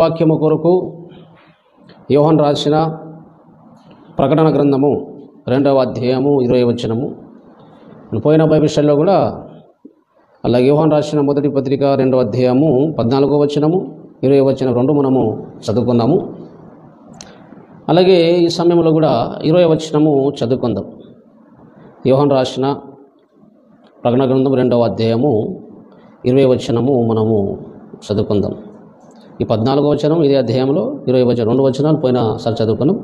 వాక్యము కొరకు యోహాను రాసిన ప్రకటన గ్రంథము 2వ అధ్యాయము 20వ వచనము. పోయిన బైబిల్ స్టడీలో కూడా అలాగే యోహాను రాసిన మొదటి పత్రిక 2వ అధ్యాయము 14వ వచనము 20వ వచనం రెండు మనము చదువుకున్నాము. అలాగే ఈ సమయంలో కూడా 20వ వచనము చదువుకుందాం. యోహాను రాసిన ప్రకటన గ్రంథం 2వ అధ్యాయము 20వ వచనము మనము చదువుకుందాం. ఈ 14వ వచనం ఇదే అధ్యాయంలో 20వ వచనం రెండు వచనాలు పోయినసారి చదువుకున్నాం.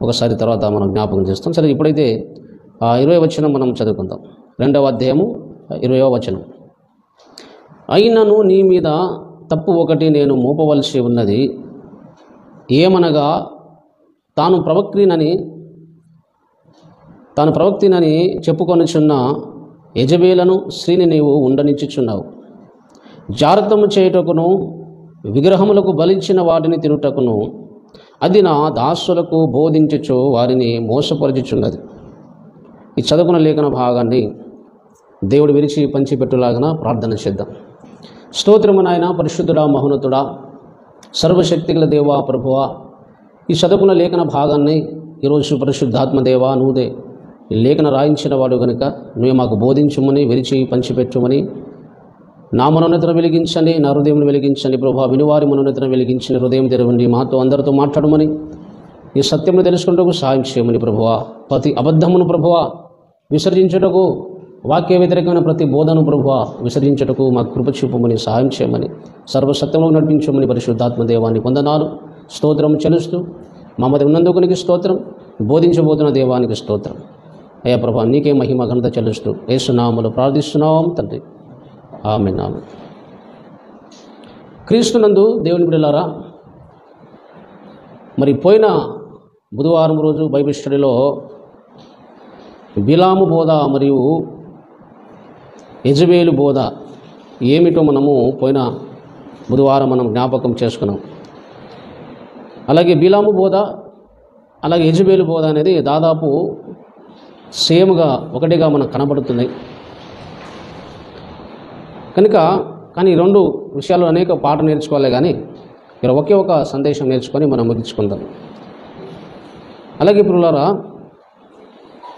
ఒకసారి తర్వాత మనం జ్ఞాపకం చేస్తాం. సరే, ఇప్పుడైతే 20వ వచనం మనం చదువుకుందాం. 2వ అధ్యాయము 20వ వచనం. అయినను నీ మీద తప్పు ఒకటి నేను మోపవలసి ఉన్నది, ఏమనగా తాను ప్రవక్తినని చెప్పుకొనుచున్న యెజబేలును స్త్రీని నీవు ఉండనిచ్చుచున్నావు. జారత్వము చేయుటకును విగ్రహములకు బలించిన వాటిని తినుటకును అది నా దాసులకు బోధించుచు వారిని మోసపరచుచున్నది. ఈ చదువుకున్న లేఖన భాగాన్ని దేవుడు విరిచి పంచిపెట్టులాగన ప్రార్థన చేద్దాం. స్తోత్రము నాయన, పరిశుద్ధుడా, మహోన్నతుడా, సర్వశక్తిగల దేవా, ప్రభువా, ఈ చదువుకున్న లేఖన భాగాన్ని ఈరోజు పరిశుద్ధాత్మ దేవా నువ్వుదే ఈ లేఖన రాయించిన వాడు కనుక నువ్వే మాకు బోధించుమని, విరిచి పంచిపెట్టుమని, నా మనోన్నతను వెలిగించండి, నా హృదయం వెలిగించండి ప్రభువా. వినివారి మనోన్నతను వెలిగించిన హృదయం తెరవండి, మాతో అందరితో మాట్లాడమని, ఈ సత్యమును తెలుసుకుంటూ సహాయం చేయమని ప్రభువా. ప్రతి అబద్ధమును ప్రభువా విసర్జించుటకు, వాక్య వ్యతిరేకమైన ప్రతి బోధను ప్రభువా విసర్జించుటకు మాకు కృప చూపమని, సహాయం చేయమని, సర్వసత్యంలో నడిపించమని పరిశుద్ధాత్మ దేవాన్ని వందనాలు స్తోత్రం చెల్లిస్తూ, మా మధ్య ఉన్నందుకునికి స్తోత్రం, బోధించబోతున్న దేవానికి స్తోత్రం. అయ్యా ప్రభా, నీకే మహిమ ఘనత చెల్లిస్తూ యేసునామములో ప్రార్థిస్తున్నాం తండ్రి, ఆమేన్. క్రీస్తునందు దేవుని బిడ్డలారా, మరి పోయిన బుధవారం రోజు బైబిల్ స్టడీలో బిలాము బోధ మరియు యెజబేలు బోధ ఏమిటో మనము పోయిన బుధవారం మనం జ్ఞాపకం చేసుకున్నాం. అలాగే బిలాము బోధ అలాగే యెజబేలు బోధ అనేది దాదాపు సేమ్గా ఒకటిగా మనకు కనబడుతున్నాయి కనుక. కానీ ఈ రెండు విషయాలు అనేక పాఠం నేర్చుకోవాలి, కానీ ఇక్కడ ఒకే ఒక సందేశం నేర్చుకొని మనం ముగించుకుందాం. అలాగే ప్రియులారా,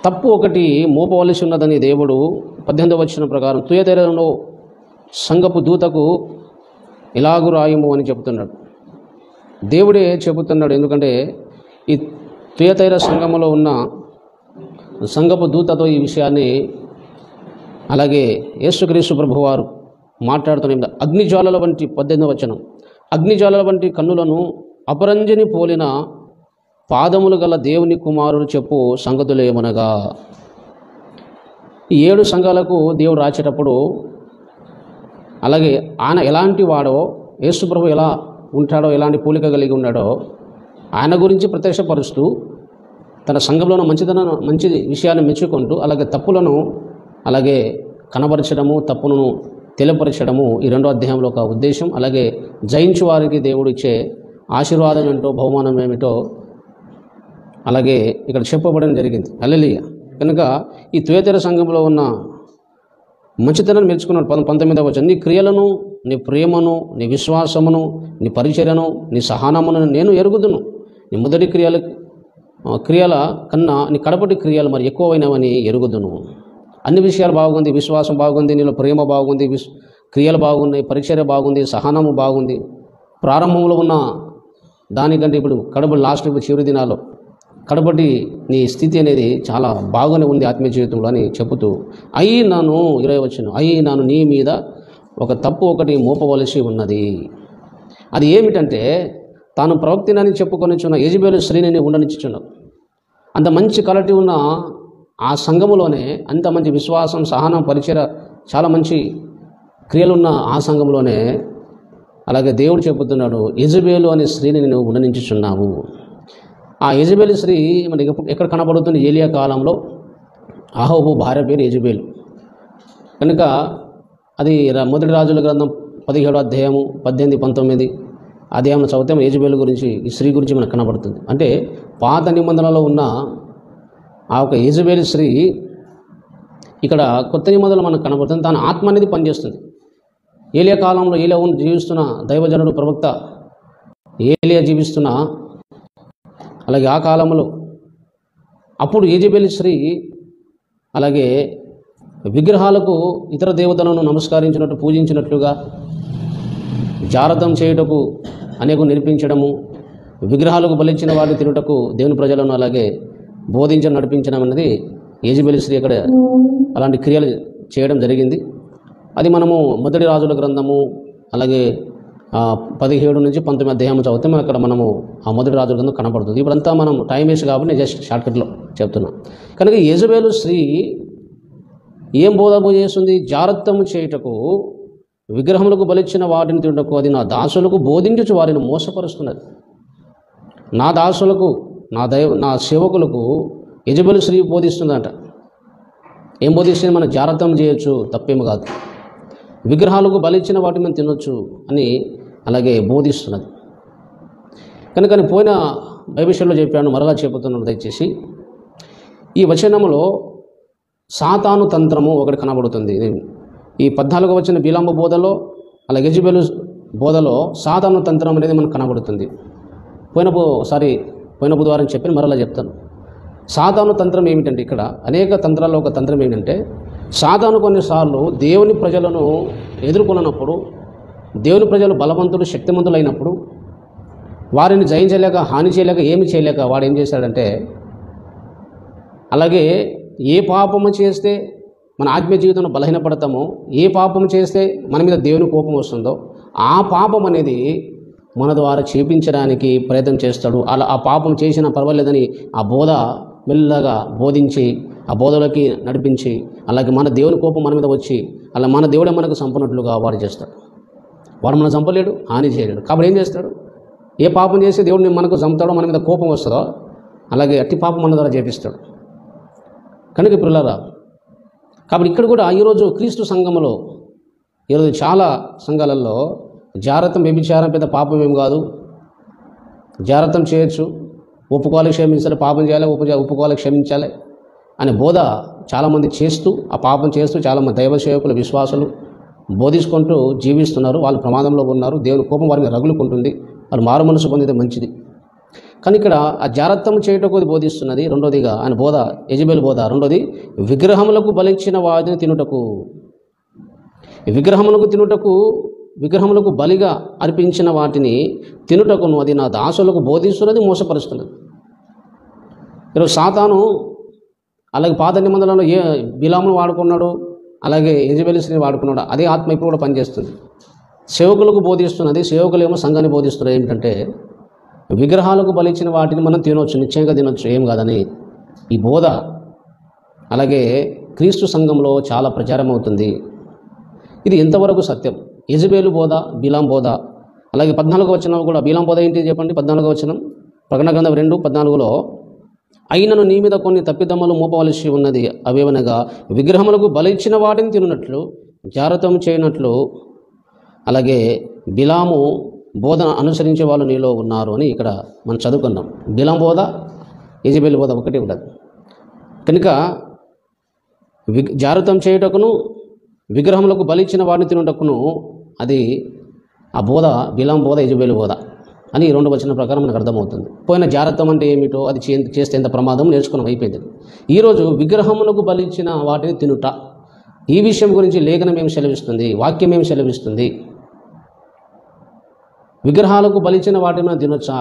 తప్పు ఒకటి మోపవలసి ఉన్నదని దేవుడు 18వ వచనం ప్రకారం తుయతైరలో సంఘపు దూతకు ఇలాగు రాయము అని చెబుతున్నాడు. దేవుడే చెబుతున్నాడు. ఎందుకంటే ఈ తుయతైర సంఘములో ఉన్న సంఘపు దూతతో ఈ విషయాన్ని, అలాగే యేసుక్రీస్తు ప్రభువారు మాట్లాడుతున్న అగ్నిజ్వాలల వంటి 18వ వచనం, అగ్నిజ్వాలల వంటి కన్నులను అపరంజిని పోలిన పాదములు గల దేవుని కుమారుడు చెప్పు సంగతులేమనగా. ఈ 7 సంఘాలకు దేవుడు రాసేటప్పుడు, అలాగే ఆయన ఎలాంటి వాడో, యేసు ప్రభు ఎలా ఉంటాడో, ఎలాంటి పోలిక కలిగి ఉన్నాడో ఆయన గురించి ప్రత్యక్షపరుస్తూ, తన సంఘంలోనూ మంచి విషయాన్ని మెచ్చుకుంటూ, అలాగే తప్పులను అలాగే కనబరచడము, తప్పును తెలియపరచడము ఈ 2వ అధ్యాయంలో ఒక ఉద్దేశం. అలాగే జయించు వారికి దేవుడు ఇచ్చే ఆశీర్వాదం ఏంటో, బహుమానం ఏమిటో అలాగే ఇక్కడ చెప్పబడడం జరిగింది. హల్లెలూయా. కనుక ఈ తుయతైర సంఘంలో ఉన్న మంచితనాన్ని మెచ్చుకున్నాడు. 19వ వచనం, నీ క్రియలను, నీ ప్రేమను, నీ విశ్వాసమును, నీ పరిచర్యను, నీ సహనమును నేను ఎరుగుదును. నీ మొదటి క్రియల కన్నా నీ కడపటి క్రియలు మరి ఎక్కువైనవని ఎరుగుదును. అన్ని విషయాలు బాగుంది, విశ్వాసం బాగుంది, నీలో ప్రేమ బాగుంది, క్రియలు బాగున్నాయి, పరిచర్య బాగుంది, సహనము బాగుంది. ప్రారంభంలో ఉన్న దానికంటే ఇప్పుడు కడపటి లాస్ట్ చివరి దినాల్లో కడపటి నీ స్థితి అనేది చాలా బాగానే ఉంది ఆత్మీయ జీవితంలో అని చెబుతూ, అయినాను 20వ వచనం, అయినాను నీ మీద ఒక తప్పు ఒకటి మోపవలసి ఉన్నది. అది ఏమిటంటే, తాను ప్రవక్తినని చెప్పుకొనిచున్న యెజబేలు స్త్రీని ఉండనిచ్చుచున్నావు. అంత మంచి క్వాలిటీ ఉన్న ఆ సంఘములోనే, అంత మంచి విశ్వాసం, సహనం, పరిచర్య, చాలా మంచి క్రియలున్న ఆ సంఘంలోనే అలాగే దేవుడు చెబుతున్నాడు, యెజబేలు అనే స్త్రీని నువ్వు ఉండనిచ్చుచున్నావు. ఆ యెజబేలు స్త్రీ మనకి ఎక్కడ కనబడుతుంది? ఏలియా కాలంలో అహాబు భార్య పేరు యెజబేలు. కనుక అది మొదటి రాజుల గ్రంథం 17వ అధ్యాయము 18, 19 అధ్యాయంలో చదివితే యెజబేలు గురించి, ఈ స్త్రీ గురించి మనకు కనబడుతుంది. అంటే పాత నిబంధనలో ఉన్న ఆ ఒక యెజబేలు స్త్రీ ఇక్కడ కొత్త నిబంధనలో మనకు కనబడుతుంది. తన ఆత్మ అనేది పనిచేస్తుంది. ఏలియా కాలంలో ఏలియాను జీవిస్తున్న దైవజనుడు ప్రవక్త ఏలియా జీవిస్తున్న అలాగే ఆ కాలంలో అప్పుడు యెజెబెలు స్త్రీ అలాగే విగ్రహాలకు ఇతర దేవతలను నమస్కరించినట్టు పూజించినట్లుగా జారతం చేయుటకు అనేక నేర్పించడము, విగ్రహాలకు బలించిన వాటిని తినుటకు దేవుని ప్రజలను అలాగే బోధించడం నడిపించడం అన్నది యెజెబెలు స్త్రీ అక్కడ అలాంటి క్రియలు చేయడం జరిగింది. అది మనము మొదటి రాజుల గ్రంథము అలాగే 17 నుంచి 19 అధ్యాయం చదివితే అక్కడ మనము ఆ మొదటి రాజుల గ్రంథం కనపడుతుంది. ఇప్పుడంతా మనం టైం వేస్ట్ కాబట్టి నేను జస్ట్ షార్ట్కట్లో చెప్తున్నా. కనుక యెజెబెలు స్త్రీ ఏం బోధ చేస్తుంది? జారత్వము చేయుటకు, విగ్రహములకు బలిచ్చిన వాటిని తినటకు అది నా దాసులకు బోధించుచు వారిని మోసపరుస్తున్నది. నా దాసులకు, నా సేవకులకు యెజెబెలు స్త్రీ బోధిస్తుందంట. ఏం బోధిస్తుంది? మనం జారత్వం చేయొచ్చు, తప్పేమి కాదు, విగ్రహాలకు బలిచ్చిన వాటిని మనం తినొచ్చు అని అలాగే బోధిస్తున్నది. కనుక పోయిన బైబిల్లో చెప్పాను, మరలా చెబుతున్నాను. దయచేసి ఈ వచనములో సాతాను తంత్రము ఒకటి కనబడుతుంది. ఈ 14వ వచన బిలాము బోధలో అలాగే యెజెబెలు బోధలో సాతాను తంత్రం అనేది మనకు కనబడుతుంది. పోయిన బుధవారం చెప్పిన మరలా చెప్తాను. సాతాను తంత్రం ఏమిటంటే, ఇక్కడ అనేక తంత్రాల్లో ఒక తంత్రం ఏంటంటే, సాతాను కొన్నిసార్లు దేవుని ప్రజలను ఎదుర్కొన్నప్పుడు, దేవుని ప్రజలు బలవంతులు శక్తివంతులు అయినప్పుడు వారిని జయించలేక, హాని చేయలేక, ఏమి చేయలేక వాడు ఏం చేశాడంటే, అలాగే ఏ పాపము చేస్తే మన ఆత్మీయ జీవితంలో బలహీనపడతామో, ఏ పాపం చేస్తే మన మీద దేవుని కోపం వస్తుందో ఆ పాపం అనేది మన ద్వారా చేపించడానికి ప్రయత్నం చేస్తాడు. అలా ఆ పాపం చేసినా పర్వాలేదని ఆ బోధ మెల్లగా బోధించి, ఆ బోధలోకి నడిపించి, అలాగే మన దేవుని కోపం మన మీద వచ్చి అలా మన దేవుడే మనకు చంపనట్లుగా వాడు చేస్తాడు. వాడు మనం చంపలేడు, హాని చేయలేడు. కాబట్టి ఏం చేస్తాడు? ఏ పాపం చేస్తే దేవుడిని మనకు చంపుతాడో, మన మీద కోపం వస్తుందో అలాగే అట్టి పాపం మన ద్వారా చేపిస్తాడు. కనుక పిల్లరా, కాబట్టి ఇక్కడ కూడా ఈరోజు క్రీస్తు సంఘములో ఈరోజు చాలా సంఘాలలో జారత్వం, వ్యభిచారం పెద్ద పాపం ఏం కాదు, జారత్వం చేయొచ్చు, ఒప్పుకోవాలి, క్షమించాలి, పాపం చేయాలి, ఒప్పుకోవాలి, క్షమించాలి అనే బోధ చాలామంది చేస్తూ, ఆ పాపం చేస్తూ చాలామంది దైవ సేవకులు, విశ్వాసులు బోధించుకుంటూ జీవిస్తున్నారు. వాళ్ళు ప్రమాదంలో ఉన్నారు. దేవుని కోపం వారిని రగులుకుంటుంది. వాళ్ళు మారు మనసు పొందితే మంచిది. కానీ ఇక్కడ ఆ జారత్వం చేయటకు బోధిస్తున్నది. రెండోదిగా ఆయన బోధ, యెజెబెలు బోధ రెండోది, విగ్రహములకు బలించిన వాటిని తినుటకు, విగ్రహములకు బలిగా అర్పించిన వాటిని తినుటకును అది నా దాసులకు బోధిస్తున్నది, మోసపరుస్తున్నది. ఈరోజు సాతాను అలాగే పాత నిబంధనలలో ఏ బిలామును వాడుకున్నాడు, అలాగే యెజెబెలు స్త్రీని వాడుకున్నాడు. అదే ఆత్మ ఇప్పుడు కూడా పనిచేస్తుంది. సేవకులకు బోధిస్తున్నది, సేవకులేమో సంఘాన్ని బోధిస్తున్నారు. ఏమిటంటే, విగ్రహాలకు బలిచ్చిన వాటిని మనం తినొచ్చు, నిశ్చయంగా తినొచ్చు, ఏం కాదని ఈ బోధ అలాగే క్రీస్తు సంఘంలో చాలా ప్రచారం అవుతుంది. ఇది ఎంతవరకు సత్యం? యెజెబెలు బోధ, బిలాం బోధ, అలాగే 14వ వచనం కూడా. బిలాం బోధ ఏంటి చెప్పండి? 14వ వచనం ప్రకటన గ్రంథం 2:14లో, అయినను నీ మీద కొన్ని తప్పిదమ్మలు మోపవలసి ఉన్నది, అవేవనగా విగ్రహములకు బలిచ్చిన వాటిని తినట్లు, జారత్వం చేయనట్లు, అలాగే బిలాము బోధన అనుసరించే వాళ్ళు నీలో ఉన్నారు అని ఇక్కడ మనం చదువుకున్నాం. బిలాం బోధ, యెజెబెలు బోధ ఒకటి ఉండదు. కనుక జారత్వం చేయుటకును, విగ్రహములకు బలిచ్చిన వాటిని తినుటకును అది ఆ బోధ బిలాం బోధ, యెజెబెలు బోధ అని 2 వచనం ప్రకారం మనకు అర్థమవుతుంది. పోయిన జారత్వం అంటే ఏమిటో, అది చేస్తే ఎంత ప్రమాదం నేర్చుకున్నాం, అయిపోయింది. ఈరోజు విగ్రహములకు బలిచ్చిన వాటిని తినుట, ఈ విషయం గురించి లేఖనం ఏమి సెలవిస్తుంది, వాక్యం ఏమి సెలవిస్తుంది? విగ్రహాలకు బలిచ్చిన వాటిని మనం తినొచ్చా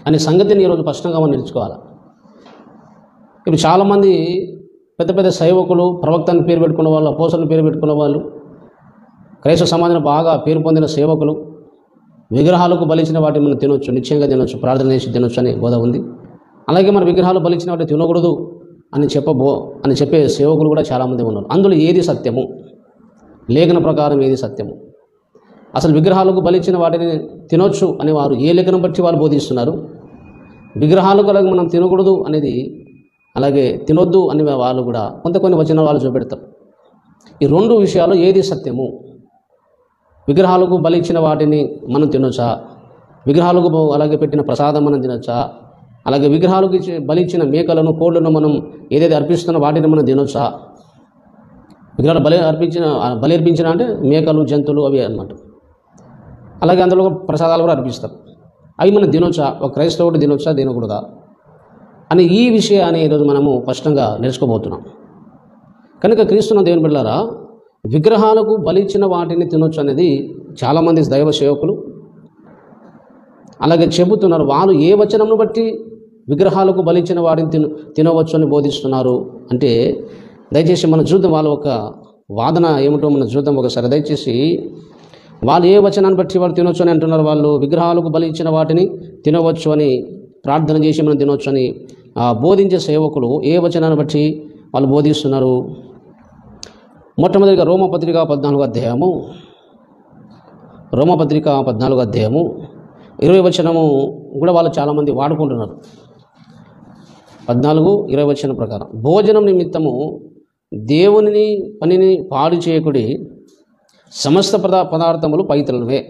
అనే సంగతిని ఈరోజు స్పష్టంగా మనం నేర్చుకోవాలి. ఇప్పుడు చాలామంది పెద్ద పెద్ద సేవకులు, ప్రవక్తను పేరు పెట్టుకున్న వాళ్ళు, అపోస్తలుని పేరు పెట్టుకున్న వాళ్ళు, క్రైస్తవ సమాజంలో బాగా పేరు పొందిన సేవకులు విగ్రహాలకు బలిచిన వాటిని మనం తినొచ్చు, నిశ్చయంగా తినొచ్చు, ప్రార్థన చేసి తినొచ్చు అనే బోధ ఉంది. అలాగే మన విగ్రహాలు బలిచిన వాటిని తినకూడదు అని చెప్పే సేవకులు కూడా చాలామంది ఉన్నారు. అందులో ఏది సత్యము? లేఖన ప్రకారం ఏది సత్యము? అసలు విగ్రహాలకు బలిచిన వాటిని తినొచ్చు అనేవారు ఏ లేఖనం బట్టి వాళ్ళు బోధిస్తున్నారు? విగ్రహాలకు అలాగే మనం తినకూడదు అనేది, అలాగే తినొద్దు అనే వాళ్ళు కూడా కొన్ని వచనాలు వాళ్ళు చూపెడతారు. ఈ 2 విషయాలు ఏది సత్యము? విగ్రహాలకు బలిచ్చిన వాటిని మనం తినొచ్చా? విగ్రహాలకు అలాగే పెట్టిన ప్రసాదం మనం తినొచ్చా? అలాగే విగ్రహాలకు బలిచ్చిన మేకలను, కోళ్లను మనం ఏదైతే అర్పిస్తున్న వాటిని మనం తినొచ్చా? విగ్రహాలు బలి అర్పించిన అంటే మేకలు, జంతువులు అవి అన్నమాట. అలాగే అందులో ప్రసాదాలు కూడా అర్పిస్తారు. అవి మనం తినొచ్చా, ఒక క్రైస్తవుడు తినొచ్చా తినకూడదా అని ఈ విషయాన్ని ఈరోజు మనము స్పష్టంగా నేర్చుకోబోతున్నాం. కనుక క్రీస్తున్న దేవుని బిడ్డలారా, విగ్రహాలకు బలిచ్చిన వాటిని తినొచ్చు అనేది చాలామంది దైవ సేవకులు అలాగే చెబుతున్నారు. వాళ్ళు ఏ వచనంను బట్టి విగ్రహాలకు బలిచ్చిన వాటిని తినవచ్చు అని బోధిస్తున్నారు అంటే దయచేసి మనం చూద్దాం. వాళ్ళ ఒక వాదన ఏమిటో మనం చూద్దాం ఒకసారి. దయచేసి వాళ్ళు ఏ వచనాన్ని బట్టి వాళ్ళు తినొచ్చు అని అంటున్నారు. వాళ్ళు విగ్రహాలకు బలి ఇచ్చిన వాటిని తినవచ్చు అని ప్రార్థన చేసి మనం తినవచ్చు అని బోధించే సేవకులు ఏ వచనాన్ని బట్టి వాళ్ళు బోధిస్తున్నారు? మొట్టమొదటిగా రోమపత్రిక 14వ అధ్యాయము 20 వచనము కూడా వాళ్ళు చాలామంది వాడుకుంటున్నారు. 14:20 వచనం ప్రకారం, భోజనం నిమిత్తము దేవుని పనిని పాడు చేయకుడి, సమస్త పదార్థములు పవిత్రమే.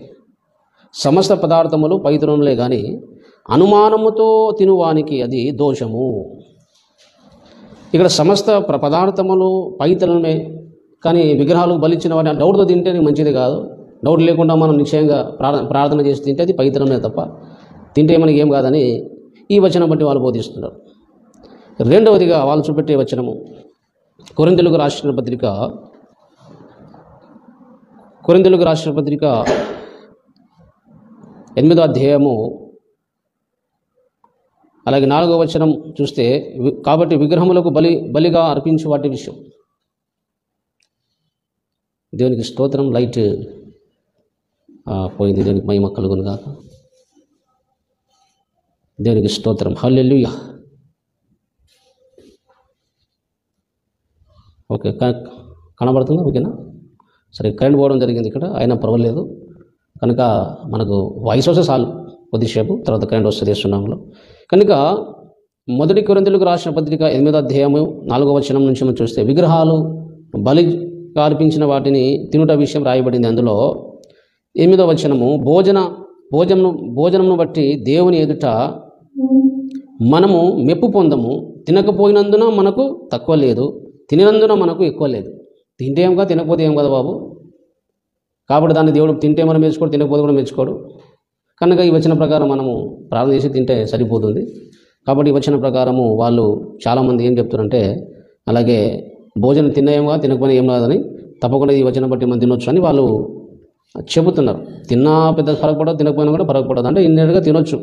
సమస్త పదార్థములు పవిత్రములే కానీ అనుమానముతో తినువానికి అది దోషము. ఇక్కడ సమస్త పదార్థములు పవిత్రమే కానీ విగ్రహాలకు బలిచ్చిన వాటిని డౌట్తో తింటే మంచిది కాదు. డౌట్ లేకుండా మనం నిశ్చయంగా ప్రార్థన చేసి తింటే అది పవిత్రమే తప్ప తింటే మనకి ఏం కాదని ఈ వచనం బట్టి వాళ్ళు బోధిస్తున్నారు. రెండవదిగా వాళ్ళు చూపెట్టే వచనము కొరింథీయులకు రాసిన పత్రిక 8వ అధ్యాయము అలాగే 4వ వచనం చూస్తే, కాబట్టి విగ్రహములకు బలిగా అర్పించే వాటి విషయం. దేవునికి స్తోత్రం. లైట్ పోయింది. దేవునికి మహిమ కలుగును గాక. దేవునికి స్తోత్రం. హల్లెలూయా. ఓకే, కనబడుతుందా? ఓకేనా? సరే, కరెంట్ పోవడం జరిగింది ఇక్కడ, అయినా పర్వాలేదు. కనుక మనకు వాయిస్ వస్తే చాలు, కొద్దిసేపు తర్వాత కరెంట్ వస్తుంది సున్నాంలో. కనుక మొదటి కొరింథీయులకు రాసిన పత్రిక 8వ అధ్యాయము 4వ వచనం నుంచి మనం చూస్తే, విగ్రహాలు బలిగా అర్పించిన వాటిని తినుట విషయం రాయబడింది. అందులో 8వ వచనము, భోజనమును బట్టి దేవుని ఎదుట మనము మెప్పు పొందము, తినకపోయినందున మనకు తక్కువ లేదు, తినినందున మనకు ఎక్కువ లేదు. తింటే ఏం కాదు, తినకపోతే ఏం కదా బాబు. కాబట్టి దాన్ని దేవుడు తింటే మనం మెచ్చుకోడు, తినకపోతే కూడా మెచ్చుకోడు. కనుక ఈ వచన ప్రకారం మనము ప్రార్థన చేసి తింటే సరిపోతుంది. కాబట్టి ఈ వచన ప్రకారము వాళ్ళు చాలామంది ఏం చెప్తారంటే, అలాగే భోజనం తిన్నాయేమో తినకపోయినా ఏం కాదని, తప్పకుండా ఈ వచనం బట్టి మనం తినొచ్చు అని వాళ్ళు చెబుతున్నారు. తిన్నా పెద్ద ఫరకపడదు, తినకపోయినా కూడా ఫరకపడదు, అంటే ఇన్నెట్గా తినొచ్చు,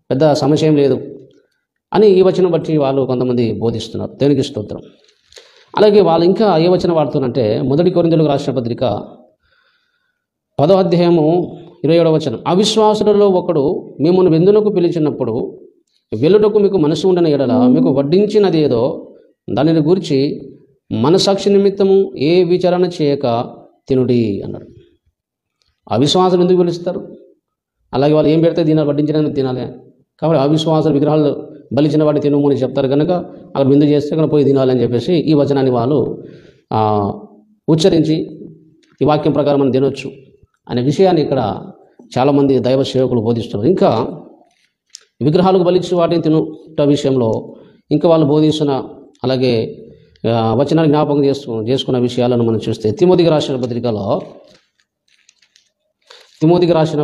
పెద్ద సమస్య ఏం లేదు అని ఈ వచనం బట్టి వాళ్ళు కొంతమంది బోధిస్తున్నారు. దేవునికి స్తోత్రం. అలాగే వాళ్ళు ఇంకా ఏ వచనం వాడుతున్నారంటే, మొదటి కొరింథీయులకు రాసిన పత్రిక 10వ అధ్యాయము 27వ వచనం, అవిశ్వాసులలో ఒకడు మిమ్మల్ని విందునకు పిలిచినప్పుడు వెలుటకు మీకు మనసు ఉండని ఎడల మీకు వడ్డించినది ఏదో దానిని గురించి మనసాక్షి నిమిత్తము ఏ విచారణ చేయక తినుడి అన్నాడు. అవిశ్వాసులు ఎందుకు పిలుస్తారు? అలాగే వాళ్ళు ఏం పెడితే తినాలి, వడ్డించడానికి తినాలి. కాబట్టి అవిశ్వాసులు విగ్రహాలు బలిచిన వాటి తినము అని చెప్తారు కనుక అక్కడ విందు చేస్తే అక్కడ పోయి తినాలి అని చెప్పేసి ఈ వచనాన్ని వాళ్ళు ఉచ్చరించి ఈ వాక్యం ప్రకారం మనం తినొచ్చు అనే విషయాన్ని ఇక్కడ చాలామంది దైవ సేవకులు బోధిస్తున్నారు. ఇంకా విగ్రహాలకు బలిచ్చి వాటిని తినుట విషయంలో ఇంకా వాళ్ళు బోధిస్తున్న అలాగే వచనాన్ని జ్ఞాపకం చేసుకున్న విషయాలను మనం చూస్తే, తిమోతికి రాసిన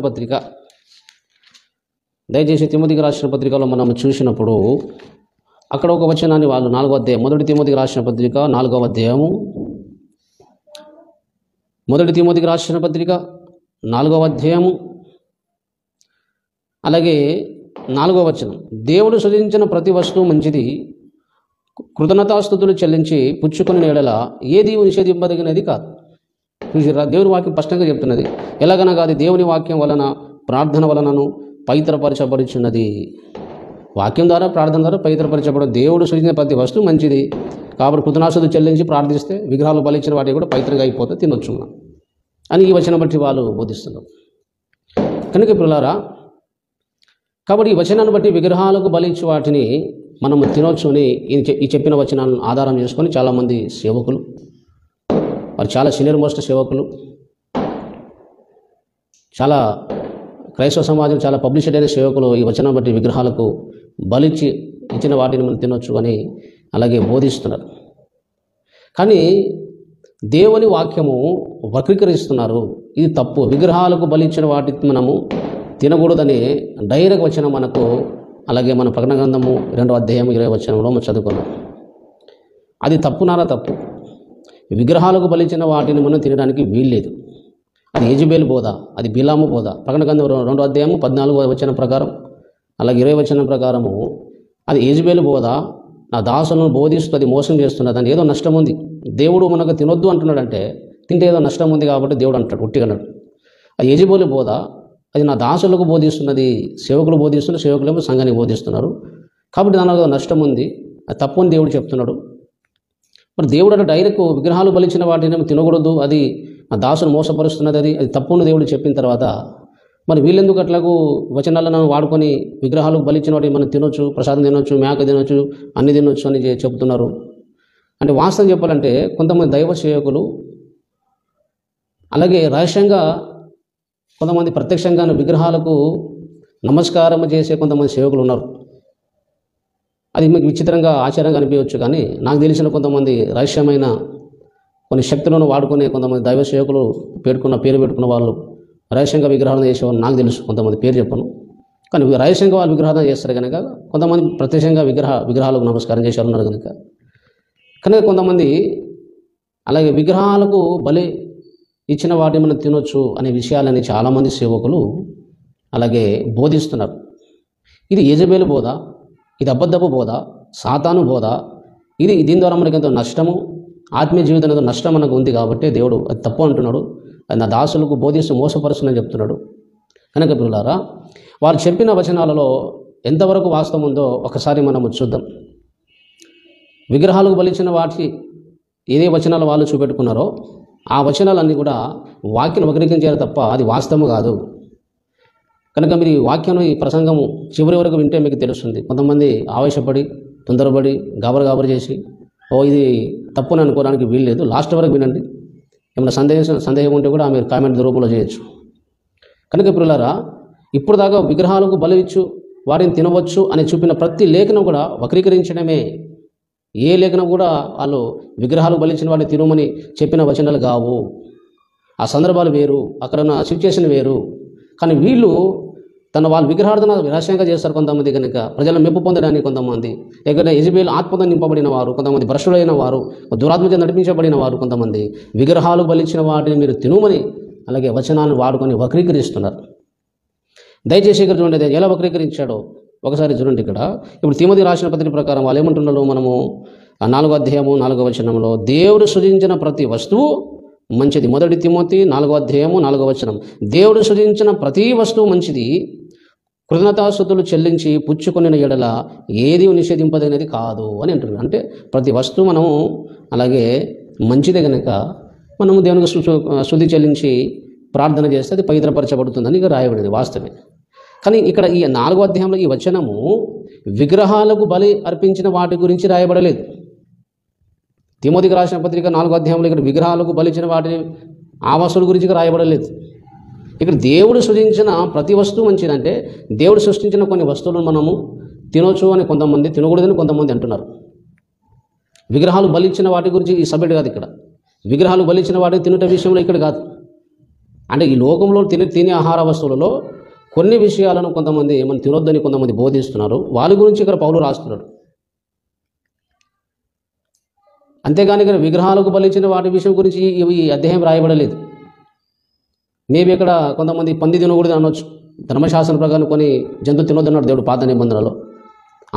పత్రిక దయచేసి తిమోతికి రాసిన పత్రికలో మనం చూసినప్పుడు అక్కడ ఒక వచనాన్ని వాళ్ళు 4వ అధ్యాయం, మొదటి తిమోతికి రాసిన పత్రిక 4వ అధ్యాయము, మొదటి తిమోతికి రాసిన పత్రిక 4వ అధ్యాయము అలాగే 4వ వచనం, దేవుడు సృజించిన ప్రతి వస్తువు మంచిది, కృతజ్ఞతాస్తుతులు చెల్లించి పుచ్చుకొని ఎడల ఏది నిషేధింపదగినది కాదు. దేవుని వాక్యం స్పష్టంగా చెప్తున్నది. ఎలాగనగా అది దేవుని వాక్యం వలన ప్రార్థన వలనను పవిత్రపరచబడుచున్నది. వాక్యం ద్వారా ప్రార్థన ద్వారా పవిత్రపరచబడు. దేవుడు సృజించిన ప్రతి వస్తువు మంచిది కాబట్టి కృతజ్ఞతాస్తుతులు చెల్లించి ప్రార్థిస్తే విగ్రహాలు బలించిన వాటి కూడా పవిత్రంగా అయిపోతే తినొచ్చు అని ఈ వచనం బట్టి వాళ్ళు బోధిస్తున్నారు. కనుక పిల్లారా, కాబట్టి ఈ వచనాన్ని బట్టి విగ్రహాలకు బలించి వాటిని మనము తినొచ్చు అని ఈ చెప్పిన వచనాలను ఆధారం చేసుకొని చాలామంది సేవకులు, వారు చాలా సీనియర్ మోస్ట్ సేవకులు, చాలా క్రైస్తవ సమాజం చాలా పబ్లిసిటీ అయిన సేవకులు ఈ వచనం బట్టి విగ్రహాలకు బలిచ్చి ఇచ్చిన వాటిని మనం తినొచ్చు అని అలాగే బోధిస్తున్నారు. కానీ దేవుని వాక్యము వక్రీకరిస్తున్నారు. ఇది తప్పు. విగ్రహాలకు బలించిన వాటి మనము తినకూడదని డైరెక్ట్ వచ్చిన మనకు, అలాగే మన ప్రకటన గ్రంథము 2వ అధ్యాయం 20వ వచనంలో మనం చదువుకున్నాం. అది తప్పునారా తప్పు. విగ్రహాలకు బలించిన వాటిని మనం తినడానికి వీల్లేదు. అది యెజబెలు బోధ, అది బిలాము బోధ. ప్రకటన గ్రంథం 2వ అధ్యాయము 14వ వచనం ప్రకారం, అలాగే 20వ వచనం ప్రకారము అది యెజబెలు బోధ. నా దాసులను బోధిస్తూ అది మోసం చేస్తున్నది, అని ఏదో నష్టం ఉంది. దేవుడు మనకు తినొద్దు అంటున్నాడంటే తింటే ఏదో నష్టం ఉంది కాబట్టి దేవుడు అంటాడు, ఉట్టిగా అన్నాడు. అది యెజబెలు బోధ, అది నా దాసులకు బోధిస్తున్నది. సేవకులు బోధిస్తున్నారు, సేవకులేమో సంఘానికి బోధిస్తున్నారు. కాబట్టి దానిలో నష్టం ఉంది, అది తప్పు అని దేవుడు చెప్తున్నాడు. మరి దేవుడు అంటే డైరెక్ట్ విగ్రహాలు బలించిన వాటిని తినకూడదు, అది ఆ దాసును మోసపరుస్తున్నది, అది తప్పును దేవుడు చెప్పిన తర్వాత మరి వీళ్ళెందుకు అట్లాగూ వచనాలను వాడుకొని విగ్రహాలు బలించిన వాటిని మనం తినొచ్చు, ప్రసాదం తినొచ్చు, మేక తినొచ్చు, అన్ని తినొచ్చు అని చెప్తున్నారు. అంటే వాస్తవం చెప్పాలంటే కొంతమంది దైవ సేవకులు, అలాగే రహస్యంగా కొంతమంది ప్రత్యక్షంగా విగ్రహాలకు నమస్కారం చేసే కొంతమంది సేవకులు ఉన్నారు. అది మీకు విచిత్రంగా ఆశ్చర్యంగా అనిపించవచ్చు, కానీ నాకు తెలిసిన కొంతమంది రహస్యమైన కొన్ని శక్తులను వాడుకునే కొంతమంది దైవ సేవకులు పేరు పెట్టుకున్న వాళ్ళు రహస్యంగా విగ్రహాలను చేసేవాళ్ళు నాకు తెలుసు. కొంతమంది పేరు చెప్పను, కానీ రహస్యంగా వాళ్ళు విగ్రహాలను చేస్తారు కనుక, కొంతమంది ప్రత్యక్షంగా విగ్రహాలకు నమస్కారం చేసేవాళ్ళు ఉన్నారు కనుక. కొంతమంది అలాగే విగ్రహాలకు బలి ఇచ్చిన వాటిని మనం తినొచ్చు అనే విషయాలని చాలామంది సేవకులు అలాగే బోధిస్తున్నారు. ఇది యెజబెలు బోధ, ఇది అబద్ధపు బోధ, సాతాను బోధ. దీని ద్వారా మనకి ఎంతో నష్టము, ఆత్మీయ జీవితం ఏదో నష్టం మనకు ఉంది కాబట్టి దేవుడు అది తప్పు అంటున్నాడు. అది నా దాసులకు బోధిస్తూ మోసపరుస్తుందని చెప్తున్నాడు. కనుక పిల్లారా, వారు చెప్పిన వచనాలలో ఎంతవరకు వాస్తవం ఉందో ఒకసారి మనము చూద్దాం. విగ్రహాలకు బలించిన వాటి ఏదే వచనాలు వాళ్ళు చూపెట్టుకున్నారో ఆ వచనాలన్నీ కూడా వాక్యం వక్రీకరించారు తప్ప అది వాస్తవం కాదు. కనుక మీరు ఈ వాక్యం, ఈ ప్రసంగము చివరి వరకు వింటే మీకు తెలుస్తుంది. కొంతమంది ఆవేశపడి తొందరపడి గాబరు చేసి ఇది తప్పుని అనుకోవడానికి వీల్లేదు. లాస్ట్ వరకు వినండి. ఏమైనా సందేహం ఉంటే కూడా మీరు కామెంట్ రూపంలో చేయొచ్చు. కనుక పిల్లలారా, ఇప్పుడు దాకా విగ్రహాలకు బలి ఇచ్చు వారిని తినవచ్చు అని చూపిన ప్రతి లేఖనం కూడా వక్రీకరించడమే. ఏ లేఖనం కూడా వాళ్ళు విగ్రహాలు బలించిన వాడిని తినమని చెప్పిన వచనాలు కావు. ఆ సందర్భాలు వేరు, అక్కడ ఉన్న సిచ్యుయేషన్ వేరు. కానీ వీళ్ళు వాళ్ళ విగ్రహార్థన రహస్యంగా చేస్తారు. కొంతమంది కనుక ప్రజలను మెప్పు పొందడానికి, కొంతమంది లేకపోతే యెజబెలు ఆత్మతో నింపబడిన వారు, కొంతమంది భ్రష్టులైన వారు, దురాత్మచే నడిపించబడిన వారు, కొంతమంది విగ్రహాలు బలించిన వాటిని మీరు తినమని అలాగే వచనాలను వాడుకొని వక్రీకరిస్తున్నారు. దయచేసి ఇక్కడ చూడండి, ఎలా వక్రీకరించాడో ఒకసారి చూడండి. ఇక్కడ ఇప్పుడు తిమోతి రాసిన పత్రిక ప్రకారం వాళ్ళు ఏమంటున్నారు, మనము 4వ అధ్యాయము 4వ వచనంలో దేవుడు సృజించిన ప్రతి వస్తువు మంచిది. 1 తిమోతి 4వ అధ్యాయము 4వ వచనం, దేవుడు సృజించిన ప్రతి వస్తువు మంచిది, కృతజ్ఞతాస్తుతులు చెల్లించి పుచ్చుకొనిన ఎడల ఏది నిషేధింపదనేది కాదు అని అంటున్నారు. అంటే ప్రతి వస్తువు మనము అలాగే మంచిదే కనుక మనము దేవునికి శుద్ధి చెల్లించి ప్రార్థన చేస్తే అది పవిత్రపరచబడుతుందని ఇక రాయబడింది, వాస్తవమే. కానీ ఇక్కడ ఈ 4వ అధ్యాయంలో ఈ వచనము విగ్రహాలకు బలి అర్పించిన వాటి గురించి రాయబడలేదు. తిమోతికి రాసిన పత్రిక 4వ అధ్యాయంలో ఇక్కడ విగ్రహాలకు బలించిన వాటిని ఆ వస్తువుల గురించి రాయబడలేదు. ఇక్కడ దేవుడు సృష్టించిన ప్రతి వస్తువు మంచిదంటే దేవుడు సృష్టించిన కొన్ని వస్తువులను మనము తినొచ్చు అని కొంతమంది, తినకూడదని కొంతమంది అంటున్నారు. విగ్రహాలు బలించిన వాటి గురించి ఈ సబ్జెక్ట్ కాదు. ఇక్కడ విగ్రహాలు బలించిన వాటిని తినట విషయంలో ఇక్కడ కాదు. అంటే ఈ లోకంలో తినే ఆహార వస్తువులలో కొన్ని విషయాలను కొంతమంది మనం తినొద్దని కొంతమంది బోధిస్తున్నారు. వాళ్ళ గురించి ఇక్కడ పౌలు రాస్తున్నాడు. అంతేగాని ఇక్కడ విగ్రహాలకు బలించిన వాటి విషయం గురించి ఈ అధ్యాయం రాయబడలేదు. మేబీ ఇక్కడ కొంతమంది పంది తినకూడదు అనొచ్చు, ధర్మశాస్త్రం ప్రకారం కొన్ని జంతువు తినొద్దన్నాడు దేవుడు పాత నిబంధనలో,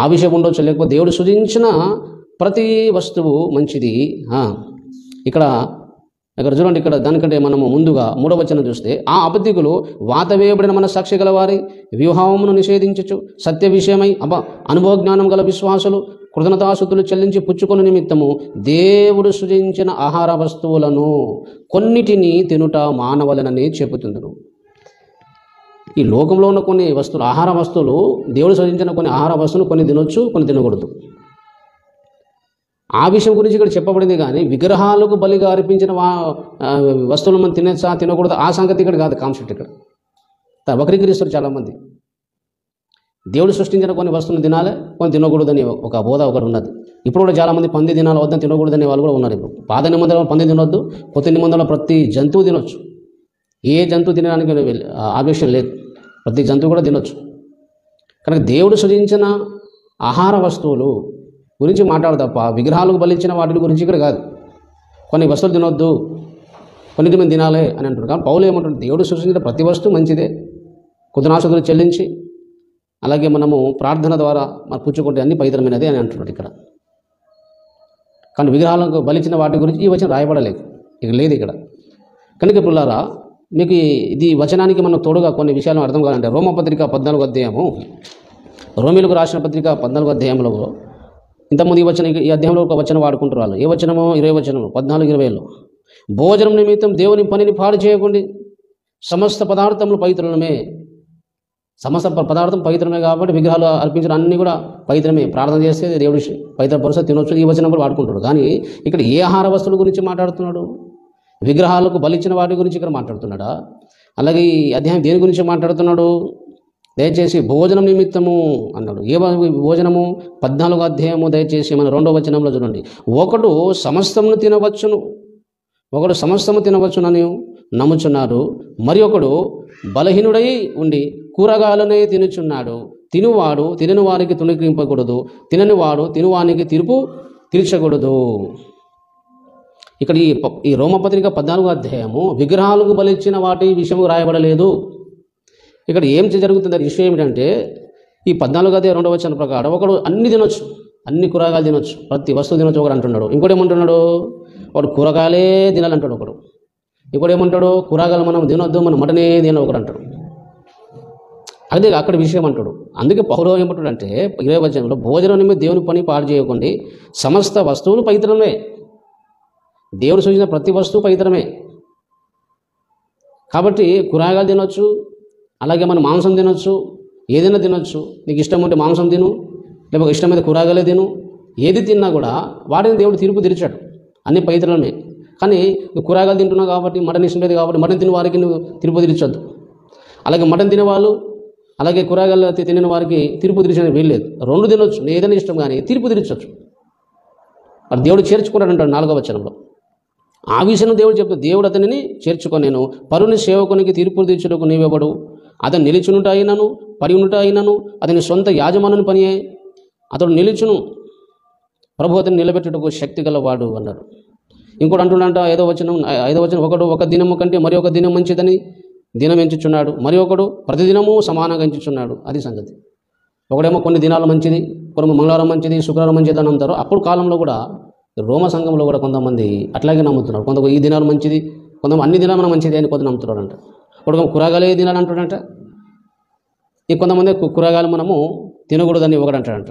ఆ విషయం ఉండొచ్చు. లేకపోతే దేవుడు సృజించిన ప్రతి వస్తువు మంచిది. ఇక్కడ చూడండి, ఇక్కడ దానికంటే మనము ముందుగా 3వ వచనం చూస్తే, ఆ అబద్ధికులు వాత వేయబడిన మన సాక్షి గల వారి వివాహమును నిషేధించచ్చు, సత్య విషయమై అనుభవ జ్ఞానం గల విశ్వాసులు కృతజ్ఞతాస్తుతులు చెల్లించి పుచ్చుకొని నిమిత్తము దేవుడు సృజించిన ఆహార వస్తువులను కొన్నిటిని తినుట మానవలనని చెబుతుందరు. ఈ లోకంలో ఉన్న కొన్ని వస్తువులు, ఆహార వస్తువులు, దేవుడు సృజించిన కొన్ని ఆహార వస్తువులు కొన్ని తినొచ్చు, కొన్ని తినకూడదు. ఆ విషయం గురించి ఇక్కడ చెప్పబడింది. కానీ విగ్రహాలకు బలిగా అర్పించిన వస్తువులు మనం తినచ్చా తినకూడదు ఆ సంగతి ఇక్కడ కాదు కాన్సెప్ట్. ఇక్కడ వక్రీకరిస్తారు చాలామంది. దేవుడు సృష్టించిన కొన్ని వస్తువులు తినాలి, కొన్ని తినకూడదని ఒక బోధ ఒకటి ఉన్నది. ఇప్పుడు కూడా చాలామంది పంది తినాలి వద్దని తినకూడదనే వాళ్ళు కూడా ఉన్నారు. ఇప్పుడు పాత నిబంధనలో పంది తినొద్దు, కొత్త నిబంధనలో ప్రతి జంతువు తినొచ్చు. ఏ జంతువు తినడానికి ఆపేక్షణ లేదు, ప్రతి జంతువు కూడా తినొచ్చు. కనుక దేవుడు సృజించిన ఆహార వస్తువులు గురించి మాట్లాడు తప్ప విగ్రహాలకు బలించిన వాటి గురించి ఇక్కడ కాదు. కొన్ని వస్తువులు తినొద్దు, కొన్నిటి మీద తినాలి అని అంటారు. కానీ పౌలు ఏమంటాడు, దేవుడు సృష్టించిన ప్రతి వస్తువు మంచిదే, కృతజ్ఞతాస్తుతులు చెల్లించి అలాగే మనము ప్రార్థన ద్వారా మనం పుచ్చుకుంటే అన్ని పవిత్రమైనదే అని అంటున్నాడు ఇక్కడ. కానీ విగ్రహాలకు బలించిన వాటి గురించి ఈ వచనం రాయబడలేదు, ఇక లేదు ఇక్కడ. కనుక పిల్లారా, మీకు ఇది వచనానికి మనం తోడుగా కొన్ని విషయాలు అర్థం కావాలంటే రోమపత్రిక 14వ అధ్యాయము, రోమిలకు రాసిన పత్రిక 14వ అధ్యాయంలో ఇంతకుముందు ఈ అధ్యాయంలో ఒక వచనం వాడుకుంటారు వాళ్ళు. ఏ వచనమో 20 వచనము 14-20లో, భోజనం నిమిత్తం దేవుని పనిని పాడు చేయకండి, సమస్త పదార్థములు పవిత్రమే. సమస్త పదార్థం పవిత్రమే కాబట్టి విగ్రహాలు అర్పించిన అన్నీ కూడా పవిత్రమే. ప్రార్థన చేస్తే దేవుడి పవిత్ర పరిస్థితి తినొచ్చు, ఈ వచనం కూడా వాడుకుంటాడు. కానీ ఇక్కడ ఏ ఆహార వస్తువుల గురించి మాట్లాడుతున్నాడు? విగ్రహాలకు బలిచ్చిన వాటి గురించి ఇక్కడ మాట్లాడుతున్నాడా? అలాగే ఈ అధ్యాయం దేని గురించి మాట్లాడుతున్నాడు? దయచేసి భోజనం నిమిత్తము అన్నాడు. ఏ భోజనము? 14వ అధ్యాయము దయచేసి మన 2వ వచనంలో చూడండి. ఒకడు సమస్తమును తినవచ్చునని నమ్ముచున్నాడు, మరి ఒకడు బలహీనుడై ఉండి కూరగాయలనే తినుచున్నాడు. తినువాడు తినని వారికి తుణికింపకూడదు, తినని వాడు తినువానికి తీర్పు తీర్చకూడదు. ఇక్కడ ఈ రోమపత్రిక 14వ అధ్యాయము విగ్రహాలకు బలిచ్చిన వాటి విషయము రాయబడలేదు. ఇక్కడ ఏం జరుగుతుంది విషయం ఏమిటంటే, ఈ 14వ అధ్యాయం 2వ వచనం ప్రకారం ఒకడు అన్ని తినొచ్చు, అన్ని కూరగాయలు తినొచ్చు, ప్రతి వస్తువు తినొచ్చు ఒకడు అంటున్నాడు. ఇంకోటి ఏమంటున్నాడు? వాడు కూరగాయలే తినాలంటాడు ఒకడు. ఇంకోటి ఏమంటాడు? కూరగాయలు మనం తినొద్దు, మనం మటనే తిన ఒకడు అంటాడు. అదే అక్కడ విషయం అంటాడు. అందుకే పౌలు ఏమంటాడు అంటే 20వ వచనంలో, భోజనం నిమిత్తం దేవుని పని పాడు చేయకండి, సమస్త వస్తువులు పవిత్రమే. దేవుడు సూచించిన ప్రతి వస్తువు పవిత్రమే. కాబట్టి కూరగాయలు తినొచ్చు, అలాగే మనం మాంసం తినొచ్చు, ఏదైనా తినొచ్చు. నీకు ఇష్టం ఉంటే మాంసం తిను, లేకపోతే ఇష్టమైతే కూరగాయలే తిను. ఏది తిన్నా కూడా వాటిని దేవుడు తీర్పు తీర్చాడు, అన్ని పవిత్రమే. కానీ నువ్వు కూరగాయలు తింటున్నావు కాబట్టి, మటన్ ఇష్టం లేదు కాబట్టి మటన్ తినే వారికి నువ్వు తీర్పు తీర్చొద్దు. అలాగే మటన్ తినేవాళ్ళు అలాగే కూరగాయలు తినని వారికి తీర్పు తీర్చడానికి వీల్లేదు. రెండు తినొచ్చు, ఏదైనా ఇష్టం కానీ తీర్పు తీర్చొచ్చు. మరి దేవుడు చేర్చుకున్నాడంటాడు 4వ వచనంలో. ఆ విషయం దేవుడు చెప్తాడు, దేవుడు అతనిని చేర్చుకొనేను, పరుని సేవకునికి తీర్పులు తీర్చుటకు నీవెవడు, అతను నిలిచునుట అయినను పడి ఉండుట అయినను అతని సొంత యాజమానుని పనియే, అతడు నిలుచును, ప్రభు అతను నిలబెట్టుటకు శక్తి గలవాడు అన్నాడు. ఇంకోటి అంటున్నాడంట 5వ వచనం, ఒకడు ఒక దినము కంటే మరి ఒక దినం మంచిదని దినం ఎంచుచున్నాడు, మరి ఒకడు ప్రతిదినము సమానంగా ఎంచుచున్నాడు. అది సంగతి. ఒకడేమో కొన్ని దినాలు మంచిది, కొన్ని మంగళవారం మంచిది, శుక్రవారం మంచిది అని నమ్ముతారు. అప్పుడు కాలంలో కూడా రోమ సంఘంలో కూడా కొంతమంది అట్లాగే నమ్ముతున్నారు. కొంత ఈ దినాలు మంచిది, కొంతమంది అన్ని దినాలు మంచిది అని కొంత నమ్ముతున్నాడు అంట. ఒకడు కూరగాయలు ఏ దినాలు అంటాడంట. ఈ కొంతమంది కూరగాయలు మనము తినకూడదని ఒకడు అంటాడంట.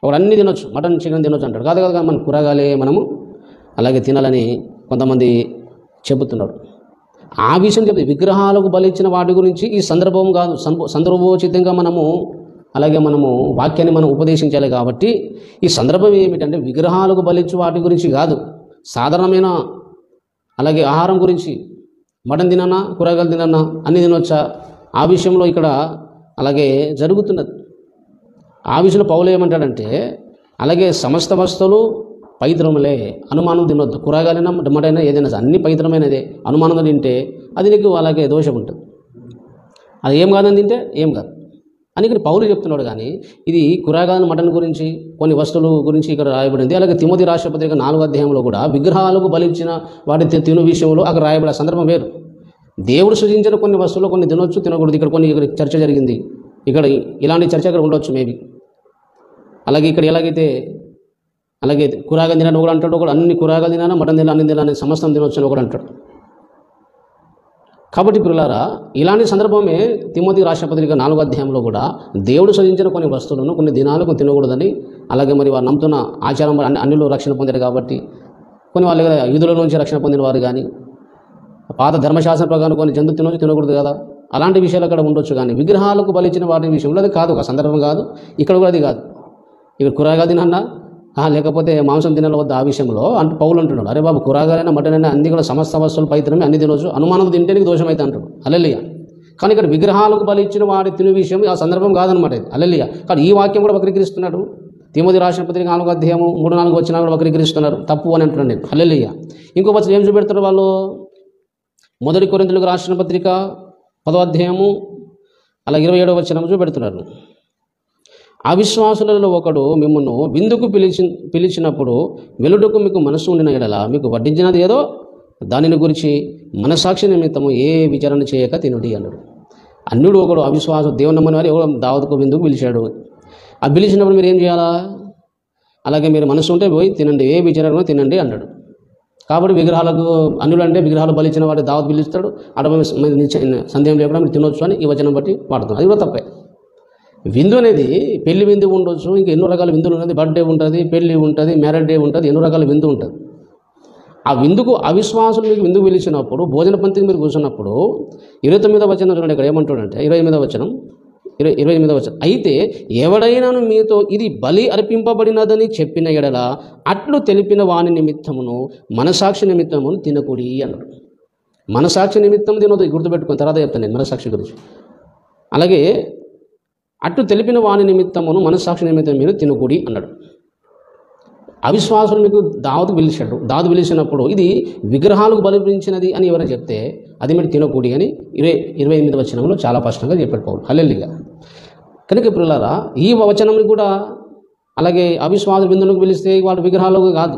ఒకడు అన్ని తినొచ్చు, మటన్ చికెన్ తినొచ్చు అంటాడు. కాదు కాదు, మన కూరగాయలే మనము అలాగే తినాలని కొంతమంది చెబుతున్నారు. ఆ విషయం చెప్తే విగ్రహాలకు బలిచ్చిన వాటి గురించి ఈ సందర్భం కాదు, సందర్భోచితంగా మనము అలాగే మనము వాక్యాన్ని మనం ఉపదేశించాలి. కాబట్టి ఈ సందర్భం ఏమిటంటే విగ్రహాలకు బలిచ్చు వాటి గురించి కాదు, సాధారణమైన అలాగే ఆహారం గురించి. మటన్ తినన్నా, కూరగాయలు తినన్నా, అన్ని తినొచ్చా, ఆ విషయంలో ఇక్కడ అలాగే జరుగుతున్నది. ఆ విషయంలో పౌలు ఏమంటాడంటే, అలాగే సమస్త వస్తువులు పవిత్రములే, అనుమానం తినొద్దు. కూరగాయలైనా మటైనా ఏదైనా అన్ని పవిత్రమైనదే. అనుమానంగా తింటే అది నీకు అలాగే దోషం ఉంటుంది. అది ఏం కాదని తింటే ఏం కాదు అని ఇక్కడ పౌలు చెప్తున్నాడు. కానీ ఇది కూరగాయల మటన్ గురించి కొన్ని వస్తువుల గురించి ఇక్కడ రాయబడింది. అలాగే తిమోతి రాసిన పత్రిక 4వ అధ్యాయంలో కూడా విగ్రహాలకు బలిచ్చిన వాటి తిను విషయంలో అక్కడ రాయబడే సందర్భం వేరు. దేవుడు సృజించిన కొన్ని వస్తువులు కొన్ని తినొచ్చు, తినకూడదు. ఇక్కడ చర్చ జరిగింది. ఇక్కడ ఇలాంటి చర్చ ఇక్కడ ఉండొచ్చు మేబీ. అలాగే ఇక్కడ ఎలాగైతే అలాగే కూరగాయలు తినని ఒకడు అంటాడు, ఒకడు అన్ని కూరగాయలు తినాలా, మటన్ తినాలి, అన్ని తినాలని సమస్తం తినొచ్చు అని ఒకడు అంటాడు. కాబట్టి పిల్లారా, ఇలాంటి సందర్భమే తిమోతి రాసిన పత్రిక 4వ అధ్యాయంలో కూడా దేవుడు సృజించిన కొన్ని వస్తువులను కొన్ని దినాలకు తినకూడదని, అలాగే మరి వారు నమ్ముతున్న ఆచారం అన్నిలో రక్షణ పొందారు కాబట్టి, కొన్ని వాళ్ళు యూదుల నుంచి రక్షణ పొందిన వారు కానీ పాత ధర్మశాస్త్ర ప్రకారం కొన్ని జంతువు తినకూడదు కదా, అలాంటి విషయాలు అక్కడ ఉండొచ్చు. కానీ విగ్రహాలకు బలిచ్చిన వాటి విషయంలో అది కాదు, ఒక సందర్భం కాదు. ఇక్కడ కూడా అది కాదు. ఇక్కడ కూరగాయలు తినన్నా లేకపోతే మాంసం తినాలి వద్ద, ఆ విషయంలో అంటే పౌలు అంటున్నాడు, అరే బాబు కూరగాయలైనా మటన్ అయినా అన్ని కూడా సమస్త వస్తువులు పవిత్రమే, అన్ని తినవచ్చు, అనుమానం తింటే నీకు దోషం అయితే అంటాడు. హల్లెలూయా. కానీ ఇక్కడ విగ్రహాలకు బలి ఇచ్చిన వాడి తిను విషయం ఆ సందర్భం కాదనమాట ఇది. హల్లెలూయా. కానీ ఈ వాక్యం కూడా వక్రీకరిస్తున్నాడు. తిమోతి రాసిన పత్రిక 4వ అధ్యాయము 3-4 వచనాలు కూడా వక్రీకరిస్తున్నారు. తప్పు అని అంటున్నాను నేను. హల్లెలూయా. ఇంకో వచనం ఏం చూపెడతారు వాళ్ళు? 1 కొరింథీయులకు రాసిన పత్రిక 10వ అధ్యాయము అలా 27వ వచనం చూపెడుతున్నారు. అవిశ్వాసులలో ఒకడు మిమ్మల్ని విందుకు పిలిచినప్పుడు వెలుటకు మీకు మనసు ఉండిన ఎడల మీకు వడ్డించినది ఏదో దానిని గురించి మనసాక్షి నిమిత్తము ఏ విచారణ చేయక తినుడి అన్నాడు. అన్యుడు ఒకడు అవిశ్వాసం దేవుని నమ్మని వారు ఎవరు దావతకు విందుకు పిలిచాడు. ఆ పిలిచినప్పుడు మీరు ఏం చేయాలా? అలాగే మీరు మనసు ఉంటే పోయి తినండి, ఏ విచారణ తినండి అన్నాడు. కాబట్టి విగ్రహాలకు అన్యుడు అంటే విగ్రహాలు బలిచిన వాటి దావత్ పిలుస్తాడు. అడవి సందేహం లేకుండా మీరు తినొచ్చు అని ఈ వచనం బట్టి వాడుతున్నాం. అది కూడా తప్పే. విందు అనేది పెళ్లి విందు ఉండొచ్చు, ఇంకా ఎన్నో రకాల విందులు ఉన్నది. బర్త్డే ఉంటుంది, పెళ్లి ఉంటుంది, మ్యారేజ్ డే ఉంటుంది, ఎన్నో రకాల విందు ఉంటుంది. ఆ విందుకు అవిశ్వాసులు మీకు విందుకు పిలిచినప్పుడు భోజన పంక్తికి మీరు కూర్చున్నప్పుడు 29వ వచనం చూడండి. ఇక్కడ ఏమంటాడంటే 28వ వచనం అయితే ఎవడైనాను మీతో ఇది బలి అర్పింపబడినదని చెప్పిన ఎడల అట్లు తెలిపిన వాని నిమిత్తమును మనసాక్షి నిమిత్తమును తినకూడి అన్నాడు. మనసాక్షి నిమిత్తం తినదు, గుర్తుపెట్టుకుని తర్వాత చెప్తాను నేను మనసాక్షి గురించి. అలాగే అట్లు తెలిపిన వాని నిమిత్తమును మనసాక్షి నిమిత్తం మీరు తినకూడి అన్నాడు. అవిశ్వాసులు మీకు దావతు పిలిచాడు. దావతు పిలిచినప్పుడు ఇది విగ్రహాలకు బలిపించినది అని ఎవరైనా చెప్తే అది మీరు తినకూడి అని 28వ వచనంలో చాలా స్పష్టంగా చెప్పాడు పౌలు. హల్లెలూయా. కనుక ప్రియులారా, ఈ వచనం కూడా అలాగే అవిశ్వాస విందులకు పిలిస్తే వాడు విగ్రహాలకు కాదు,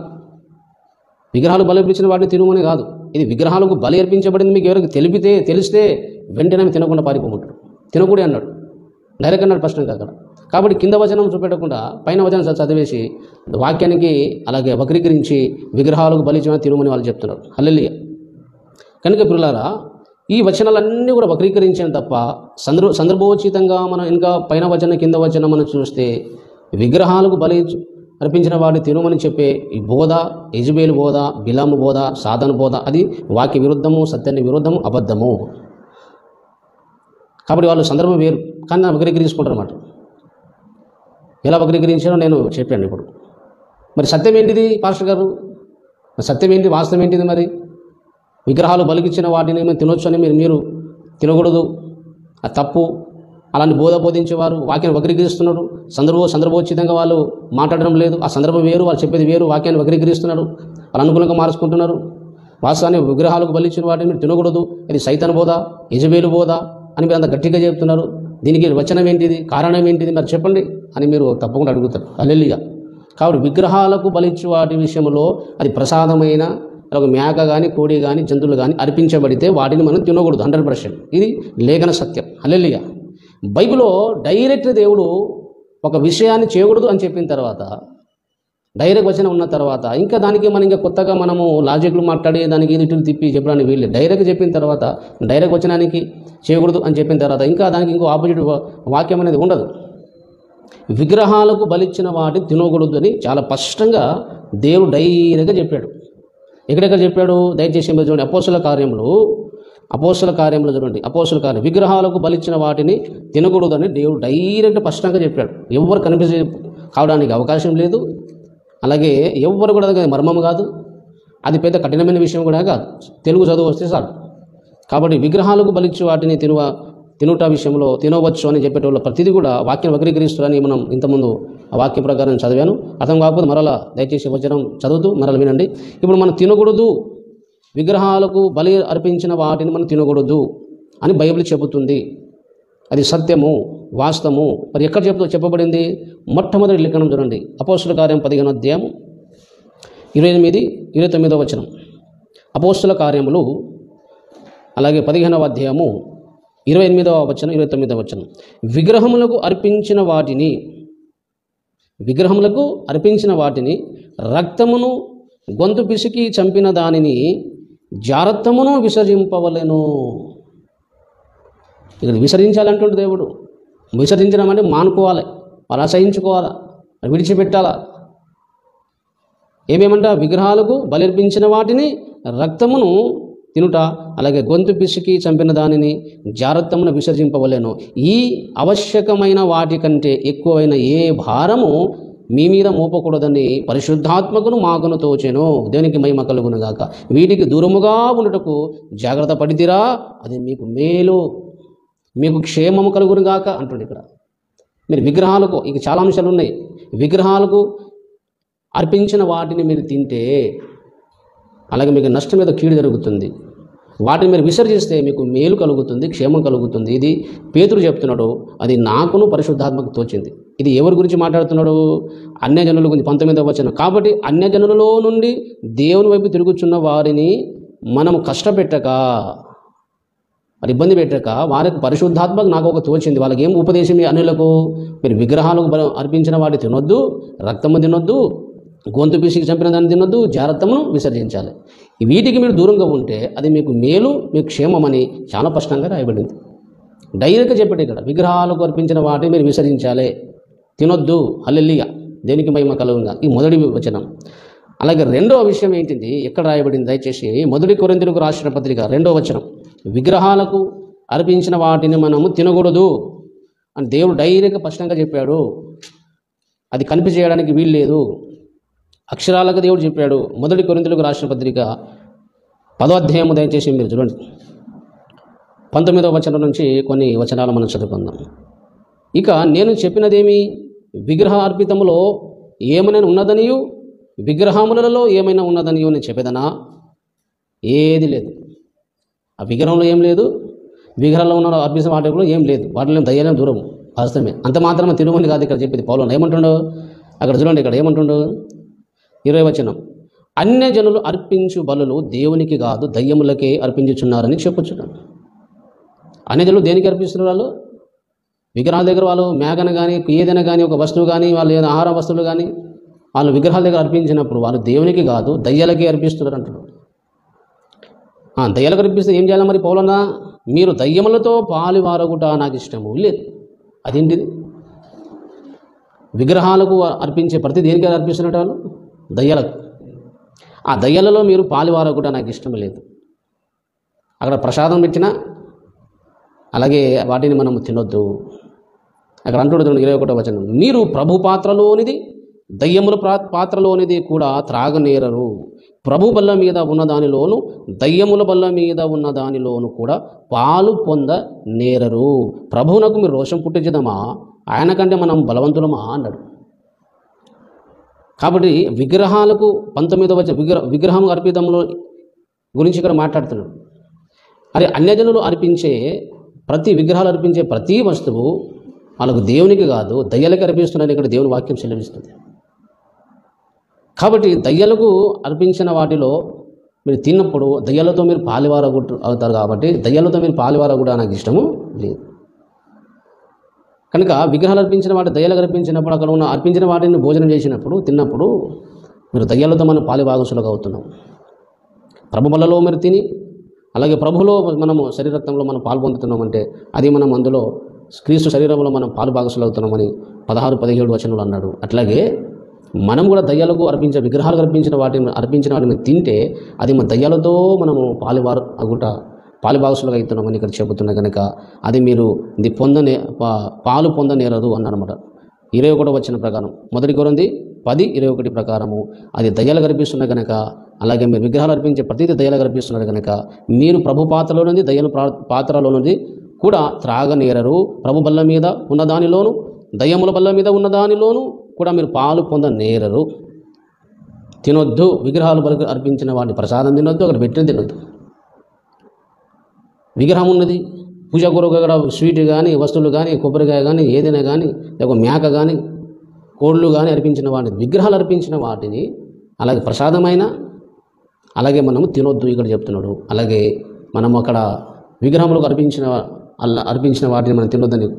విగ్రహాలు బలిపించిన వాటిని తినమని కాదు. ఇది విగ్రహాలకు బలి అర్పించబడింది మీకు ఎవరికి తెలిస్తే వెంటనే తినకుండా పారిపోమంటాడు. తినకూడి అన్నాడు, డైరెక్ట్ అన్నాడు స్పష్టంగా అక్కడ. కాబట్టి కింద వచనం చూపెట్టకుండా పైన వచనం చదివేసి వాక్యానికి అలాగే వక్రీకరించి విగ్రహాలకు బలిచిన తినమని వాళ్ళు చెప్తున్నారు. హల్లెలూయా. కనుక ప్రియులారా, ఈ వచనాలన్నీ కూడా వక్రీకరించాను తప్ప సందర్భోచితంగా మనం ఇంకా పైన వచనం కింద వచనం మనం చూస్తే విగ్రహాలకు బలి అర్పించిన వాడిని తినమని చెప్పే ఈ బోధ, యెజబేలు బోధ, బిలాము బోధ, సాతాను బోధ అది వాక్య విరుద్ధము, సత్యాన్ని విరుద్ధము, అబద్ధము. కాబట్టి వాళ్ళు సందర్భం వేరు, కానీ నన్ను వక్రీకరించుకుంటారు అన్నమాట. ఎలా వక్రీకరించారో నేను చెప్పాను ఇప్పుడు. మరి సత్యం ఏంటిది పాస్టర్ గారు? సత్యం ఏంటి, వాస్తవం ఏంటిది? మరి విగ్రహాలు బలికిచ్చిన వాటిని మేము తినొచ్చు అని మీరు తినకూడదు, అది తప్పు. అలాంటి బోధ బోధించేవారు వాక్యాన్ని వక్రీకరిస్తున్నారు. సందర్భోచితంగా వాళ్ళు మాట్లాడడం లేదు. ఆ సందర్భం వేరు, వాళ్ళు చెప్పేది వేరు. వాక్యాన్ని వక్రీకరిస్తున్నారు, వాళ్ళు అనుకూలంగా మార్చుకుంటున్నారు. వాస్తవాన్ని విగ్రహాలకు బలిచ్చిన వాటిని మీరు తినకూడదు, ఇది సైతాన్ బోధ, యెజబేలు బోధ అని మీరు అంత గట్టిగా చెప్తున్నారు. దీనికి వచనం ఏంటిది, కారణం ఏంటిది మరి చెప్పండి అని మీరు తప్పకుండా అడుగుతారు. హల్లెలూయా. కాబట్టి విగ్రహాలకు బలిచ్చు వాటి విషయంలో అది ప్రసాదమైన ఒక మేక కానీ కోడి కానీ జంతువులు కానీ అర్పించబడితే వాటిని మనం తినకూడదు 100%. ఇది లేఖన సత్యం. హల్లెలూయా. బైబిల్లో డైరెక్ట్ దేవుడు ఒక విషయాన్ని చేయకూడదు అని చెప్పిన తర్వాత, డైరెక్ట్ వచనం ఉన్న తర్వాత ఇంకా దానికి మనం ఇంకా కొత్తగా మనము లాజిక్లు మాట్లాడి దానికి ఇటులు తిప్పి చెప్పడానికి వీళ్ళు. డైరెక్ట్ చెప్పిన తర్వాత, డైరెక్ట్ వచనానికి చేయకూడదు అని చెప్పిన తర్వాత ఇంకా దానికి ఇంకో ఆపోజిట్ వాక్యం అనేది ఉండదు. విగ్రహాలకు బలిచ్చిన వాటిని తినకూడదు అని చాలా స్పష్టంగా దేవుడు డైరెక్ట్గా చెప్పాడు. ఎక్కడెక్కడ చెప్పాడు? దయచేసి మీరు చూడండి, అపోస్తుల కార్యములు చూడండి. అపోస్తుల కార్యం విగ్రహాలకు బలిచ్చిన వాటిని తినకూడదని దేవుడు డైరెక్ట్ స్పష్టంగా చెప్పాడు. ఎవరు కనిపించే కావడానికి అవకాశం లేదు. అలాగే ఎవ్వరు కూడా మర్మం కాదు, అది పెద్ద కఠినమైన విషయం కూడా కాదు. తెలుగు చదువు వస్తే చాలు. కాబట్టి విగ్రహాలకు బలిచ్చి వాటిని తినుట విషయంలో తినవచ్చు అని చెప్పేటోళ్ళు ప్రతిదీ కూడా వాక్యం వక్రీకరిస్తారని మనం ఇంతకుముందు ఆ వాక్య ప్రకారం చదివాను. అర్థం కాకపోతే మరలా దయచేసి వచనం చదువుతూ మరలా వినండి. ఇప్పుడు మనం తినకూడదు, విగ్రహాలకు బలి అర్పించిన వాటిని మనం తినకూడదు అని బైబిల్ చెబుతుంది. అది సత్యము, వాస్తవము. మరి ఎక్కడ చెప్పబడింది? మొట్టమొదటి లేఖనం చూడండి, అపోస్తుల కార్యం 15వ అధ్యాయం 28-29వ వచనం. అపోస్తుల కార్యములు అలాగే 15వ అధ్యాయము 28వ వచనం 29వ వచనం. విగ్రహములకు అర్పించిన వాటిని రక్తమును గొంతు పిసికి చంపిన దానిని జారత్వమును విసర్జింపవలెను. ఇక్కడ విసర్జించాలంటుంటే దేవుడు. విసర్జించడం అంటే మానుకోవాలి, అలా అసహించుకోవాలా, విడిచిపెట్టాలా. ఏమేమంట? విగ్రహాలకు బలిర్పించిన వాటిని రక్తమును తినుట, అలాగే గొంతు పిసికి చంపిన దానిని జారత్వమును విసర్జింపవలెను. ఈ ఆవశ్యకమైన వాటి కంటే ఎక్కువైన ఏ భారము మీ మీద మోపకూడదని పరిశుద్ధాత్మకును మాకును తోచెను. దేవునికి మహిమ కలుగునుగాక. వీటికి దూరముగా ఉండుటకు జాగ్రత్త పడితిరా, అది మీకు మేలు. మీకు క్షేమము కలుగును గాక అంటుండే ఇక్కడ. మీరు విగ్రహాలకు, ఇక చాలా అంశాలు ఉన్నాయి, విగ్రహాలకు అర్పించిన వాటిని మీరు తింటే అలాగే మీకు నష్టం మీద కీడు జరుగుతుంది. వాటిని మీరు విసర్జిస్తే మీకు మేలు కలుగుతుంది, క్షేమం కలుగుతుంది. ఇది పేతురు చెప్తున్నాడు, అది నాకును పరిశుద్ధాత్మకు తోచింది. ఇది ఎవరి గురించి మాట్లాడుతున్నాడు? అన్యజనుల గురించి. 19వ వచనం. కాబట్టి అన్యజనులలో నుండి దేవుని వైపు తిరుగుచున్న వారిని మనం కష్టపెట్టక, మరి ఇబ్బంది పెట్టక, వారికి పరిశుద్ధాత్మకు నాకు ఒక తోచింది. వాళ్ళకి ఏం ఉపదేశం? అన్యులకు మీరు విగ్రహాలకు అర్పించిన వాటి తినొద్దు, రక్తము తినొద్దు, గొంతు పీసికి చంపిన దాన్ని తినొద్దు, జారత్వమును విసర్జించాలి. వీటికి మీరు దూరంగా ఉంటే అది మీకు మేలు, మీకు క్షేమమని చాలా స్పష్టంగా రాయబడింది. డైరెక్ట్గా చెప్పండి ఇక్కడ, విగ్రహాలకు అర్పించిన వాటిని మీరు విసర్జించాలి, తినొద్దు. హల్లెలూయా, దేనికి మహిమ కలుగుగా. ఈ మొదటి వచనం. అలాగే రెండవ విషయం ఏంటిది, ఎక్కడ రాయబడింది? దయచేసి 1 కొరింథీయులకు రాసిన పత్రిక 2వ వచనం. విగ్రహాలకు అర్పించిన వాటిని మనము తినకూడదు అని దేవుడు డైరెక్ట్గా స్పష్టంగా చెప్పాడు. అది కనిపి చేయడానికి వీలు లేదు. అక్షరాలకు దేవుడు చెప్పాడు. 1 కొరింథీయులకు రాసిన పత్రిక 10వ అధ్యాయము దయచేసి మీరు చూడండి. 19వ వచనం నుంచి కొన్ని వచనాలు మనం చదువుకుందాం. ఇక నేను చెప్పినదేమి, విగ్రహ అర్పితములో ఏమైనా ఉన్నదనియు విగ్రహములలో ఏమైనా ఉన్నదనియు నేను చెప్పేదనా? ఏది లేదు. ఆ విగ్రహంలో ఏం లేదు, విగ్రహంలో ఉన్న అర్పించిన వాటిలో ఏం లేదు. వాటిలో దయ్యాలేం దూరం, వాస్తవమే. అంత మాత్రమే తిరుగుమని కాదు ఇక్కడ చెప్పేది. పౌలు ఏమంటుండో అక్కడ చూడండి. ఇక్కడ ఏమంటుండో 20వ వచనం. అన్యజనులు అర్పించు బలులు దేవునికి కాదు దయ్యములకే అర్పించుచున్నారని చెప్పుచున్నాను. అన్యజనులు దేనికి అర్పిస్తున్నారు? వాళ్ళు విగ్రహాల దగ్గర, వాళ్ళు మేకను కానీ ఏదైనా కానీ ఒక వస్తువు కానీ వాళ్ళు ఏదైనా ఆహార వస్తువులు కానీ వాళ్ళు విగ్రహాల దగ్గర అర్పించినప్పుడు వాళ్ళు దేవునికి కాదు దయ్యాలకే అర్పిస్తున్నారు అంటున్నారు. దయ్యాలకు అర్పిస్తే ఏం చేయాలి మరి పౌలన్నా? మీరు దయ్యములతో పాలువారగుట నాకు ఇష్టము లేదు. అదేంటిది? విగ్రహాలకు అర్పించే ప్రతి దేనికి అర్పిస్తున్నట్టు వాళ్ళు దయ్యాలకు. ఆ దయ్యాలలో మీరు పాలువారగుట నాకు ఇష్టం లేదు. అక్కడ ప్రసాదం పెట్టినా అలాగే వాటిని మనం తినొద్దు. అక్కడ అంటున్నాడు 21వ వచనం. మీరు ప్రభు పాత్రలోనిది దయ్యముల పాత్రలోనిది కూడా త్రాగనేరరు. ప్రభు బల్ల మీద ఉన్న దానిలోను దయ్యముల బల్ల మీద ఉన్న దానిలోను కూడా పాలు పొంద నేరరు. ప్రభువునకు మీరు రోషం పుట్టించదమా? ఆయన కంటే మనం బలవంతులమా అన్నాడు. కాబట్టి విగ్రహాలకు 19వ వచనం విగ్రహం అర్పితంలో గురించి ఇక్కడ మాట్లాడుతున్నాడు. అరే అన్యజనులు అర్పించే ప్రతి విగ్రహాలు అర్పించే ప్రతి వస్తువు వాళ్ళకు దేవునికి కాదు దయ్యాలకి అర్పిస్తున్నారని ఇక్కడ దేవుని వాక్యం సెలవిస్తుంది. కాబట్టి దయ్యాలకు అర్పించిన వాటిలో మీరు తిన్నప్పుడు దయ్యాలతో మీరు పాలివార అవుతారు. కాబట్టి దయ్యాలతో మీరు పాలివార కూడా నాకు ఇష్టము లేదు. కనుక విగ్రహాలు అర్పించిన వాటి దయ్యాలకు అర్పించినప్పుడు అక్కడ ఉన్న అర్పించిన వాటిని భోజనం చేసినప్పుడు తిన్నప్పుడు మీరు దయ్యాలతో మనం పాలిభాగసులుగా అవుతున్నాం. ప్రభు బలలో మీరు తిని అలాగే ప్రభులో మనము శరీరత్వంలో మనం పాల్పొందుతున్నామంటే అది మనం అందులో క్రీస్తు శరీరంలో మనం పాలుభాగసులు అవుతున్నామని 16-17 వచనంలో అన్నాడు. అట్లాగే మనం కూడా దయ్యాలకు అర్పించే విగ్రహాలకు అర్పించిన వాటిని తింటే అది మన దయ్యాలతో మనము పాలుభాగసులుగా అవుతున్నామని ఇక్కడ చెబుతున్నా. కనుక అది మీరు ఇది పాలు పొందనేరదు అన్నమాట. 21వ వచనం ప్రకారం 1 కొరింథీ 10:21 ప్రకారము అది దయ్యాలకు అర్పిస్తున్న కనుక, అలాగే మీరు విగ్రహాలు అర్పించే ప్రతిదీ దయ్యాలకు అర్పిస్తున్నారు కనుక మీరు ప్రభు పాత్రలో నుండి దయ్యాల పాత్రలో నుండి కూడా త్రాగనేరరు. ప్రభు బల్ల మీద ఉన్న దానిలోను దయ్యముల బల్ల మీద ఉన్న దానిలోను కూడా మీరు పాలు పొందనేరరు. తినొద్దు. విగ్రహాలు బలకు అర్పించిన వాటిని ప్రసాదం తినొద్దు, అక్కడ పెట్టిన తినొద్దు. విగ్రహం ఉన్నది పూజ కొరకు అక్కడ స్వీట్ కానీ వస్తువులు కానీ కొబ్బరికాయ కానీ ఏదైనా కానీ లేక మేక కానీ కోళ్ళు కానీ అర్పించిన వాటిని విగ్రహాలు అర్పించిన వాటిని అలాగే ప్రసాదమైన అలాగే మనము తినొద్దు ఇక్కడ చెప్తున్నాడు. అలాగే మనం అక్కడ విగ్రహములకు అర్పించిన వాటిని మనం తినొద్దని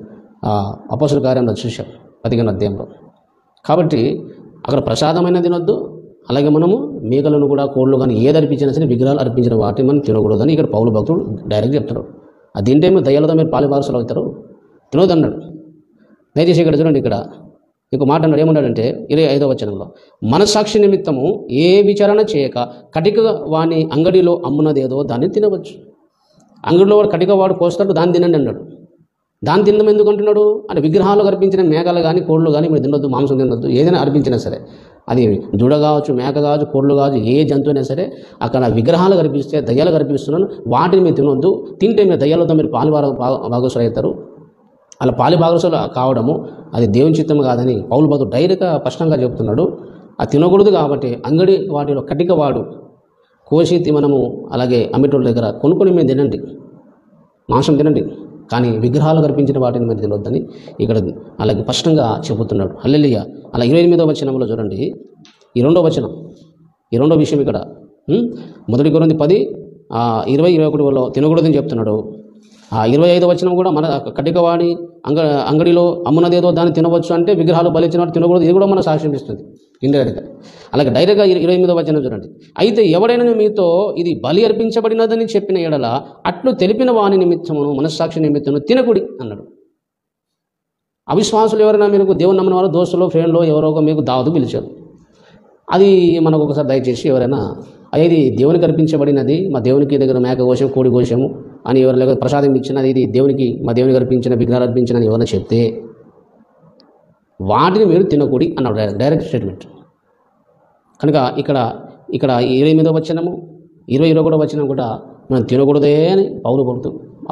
అపోస్తలుల కార్యంలో చూశాం 15వ అధ్యాయంలో. కాబట్టి అక్కడ ప్రసాదమైన తినొద్దు, అలాగే మనము మేకలను కూడా కోళ్ళు కానీ ఏది అర్పించినా సరే విగ్రహాలు అర్పించిన వాటిని మనం తినకూడదని ఇక్కడ పౌలు భక్తుడు డైరెక్ట్ చెప్తున్నాడు. అది తింటేమో దయ్యాలతో మీరు పాలుభాగసులు అవుతారు, తినొద్దు అన్నాడు. దయచేసి ఇక్కడ చూడండి, ఇక్కడ ఇంకో మాట అన్నాడు. ఏమన్నాడంటే 25వ వచనంలో మనస్సాక్షి నిమిత్తము ఏ విచారణ చేయక కటిక వాని అంగడిలో అమ్మున్నదేదో దాన్ని తినవచ్చు. అంగడిలో వాడు కటిక వాడు కోస్తాడు, దాన్ని తినండి అన్నాడు. దాన్ని తినడం ఎందుకు అంటున్నాడు అంటే విగ్రహాలు అర్పించిన మేఘాలు కానీ కోళ్ళు కానీ మీరు తినొద్దు, మాంసం తినొద్దు, ఏదైనా అర్పించినా సరే అది దూడ కావచ్చు, మేక కావచ్చు, కోళ్ళు కావచ్చు, ఏ జంతువు అయినా సరే అక్కడ విగ్రహాలు కనిపిస్తే, దయ్యాలు కనిపిస్తున్నాను, వాటిని మీరు తినొద్దు. తింటే మీరు దయ్యాలతో మీరు భాగస్వాలు అవుతారు. అలా భాగస్వాలు కావడము అది దేవుని చిత్తం కాదని పౌలు భక్తుడు డైరెక్ట్గా స్పష్టంగా చెప్తున్నాడు. అది తినకూడదు కాబట్టి అంగడి వాటిలో కటిక వాడు కోసి మనము అలాగే అమ్మేటోళ్ళ దగ్గర కొనుక్కొని మీరు తినండి, మాంసం తినండి, కానీ విగ్రహాలు కనిపించిన వాటిని మీరు తినొద్దని ఇక్కడ అలాగే స్పష్టంగా చెబుతున్నాడు. హల్లెలూయా. అలా 28వ వచనంలో చూడండి, ఈ రెండో వచనం, ఈ రెండో విషయం ఇక్కడ 1 కొరింథీ 10:20-21 తినకూడదని చెప్తున్నాడు. 25వ వచనం కూడా మన కటికవాడి అంగడిలో అమ్మునదేదో దాన్ని తినవచ్చు అంటే విగ్రహాలు బలిచిన వాడు తినకూడదు. ఇది కూడా మన సాక్ష్యం ఇస్తుంది ఇండైరెక్ట్గా. అలాగే డైరెక్ట్గా 28వ వచనం చూడండి, అయితే ఎవడైనా మీతో ఇది బలి అర్పించబడినదని చెప్పిన ఎడల అట్లు తెలిపిన వాని నిమిత్తమును మనస్సాక్షి నిమిత్తము తినకుడి అన్నాడు. అవిశ్వాసులు ఎవరైనా మీకు దేవుని నమ్మిన వారు దోస్తులో ఫ్రెండ్లో ఎవరో ఒక మీకు దావతు పిలిచారు. అది మనకు ఒకసారి దయచేసి ఎవరైనా ఇది దేవునికి అర్పించబడినది, మా దేవునికి దగ్గర మేక కోశం, కోడి కోశము అని ఎవరు ప్రసాదం ఇచ్చినది, ఇది దేవునికి మా దేవునికి అర్పించిన విగ్రహాలు అర్పించిన అని ఎవరైనా చెప్తే వాటిని మీరు తినకూడి అన్నాడు. Direct statement. కనుక ఇక్కడ 28వ వచనము 21వ వచనం కూడా మనం తినకూడదే అని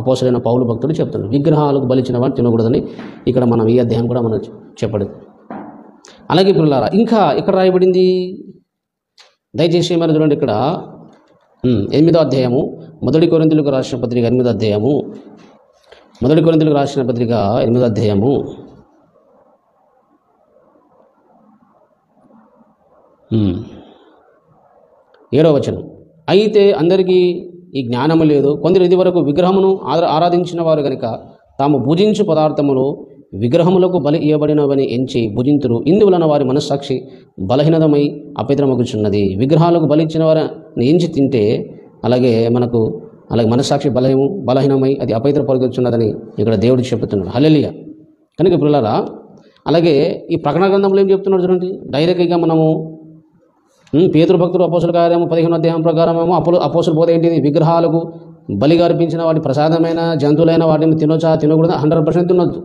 అపోస్తలుడైన పౌలు భక్తుడు చెప్తున్నాడు. విగ్రహాలకు బలిచిన వాడు తినకూడదని ఇక్కడ మనం ఈ అధ్యాయం కూడా మనం చెప్పడు. అలాగే పిల్లలారా, ఇంకా ఇక్కడ రాయబడింది దయచేసి మరి చూడండి, ఇక్కడ 8వ అధ్యాయము 1 కొరింథీయులకు రాసిన పత్రిక 8వ అధ్యాయము 1 కొరింథీయులకు రాసిన పత్రిక 8వ అధ్యాయము 7వ వచనం, అయితే అందరికీ ఈ జ్ఞానము లేదు, కొందరు ఇది వరకు విగ్రహమును ఆరాధించిన వారు కనుక తాము భుజించు పదార్థములు విగ్రహములకు బలి ఇవ్వబడినవని ఎంచి భుజింతురు. ఇందువలన వారి మనస్సాక్షి బలహీనమై అపవిత్రమగుచున్నది. విగ్రహాలకు బలి ఇచ్చిన వారిని ఎంచి తింటే అలాగే మనస్సాక్షి బలహీనమై అది అపవిత్రపరుగుచున్నదని ఇక్కడ దేవుడు చెబుతున్నాడు. హల్లెలూయా. కనుక పిల్లలారా, అలాగే ఈ ప్రకటన గ్రంథంలో ఏం చెప్తున్నాడు చూడండి, డైరెక్ట్గా మనము పేతురు భక్తుడు అపోస్తుల కార్యము 15వ అధ్యాయం ప్రకారమేమో అపోస్తుల బోధ ఏంటిది, విగ్రహాలకు బలిగా అర్పించిన వాటి ప్రసాదమైన జంతువులైన వాటిని తినొచ్చా తినకూడదు 100% తినొద్దు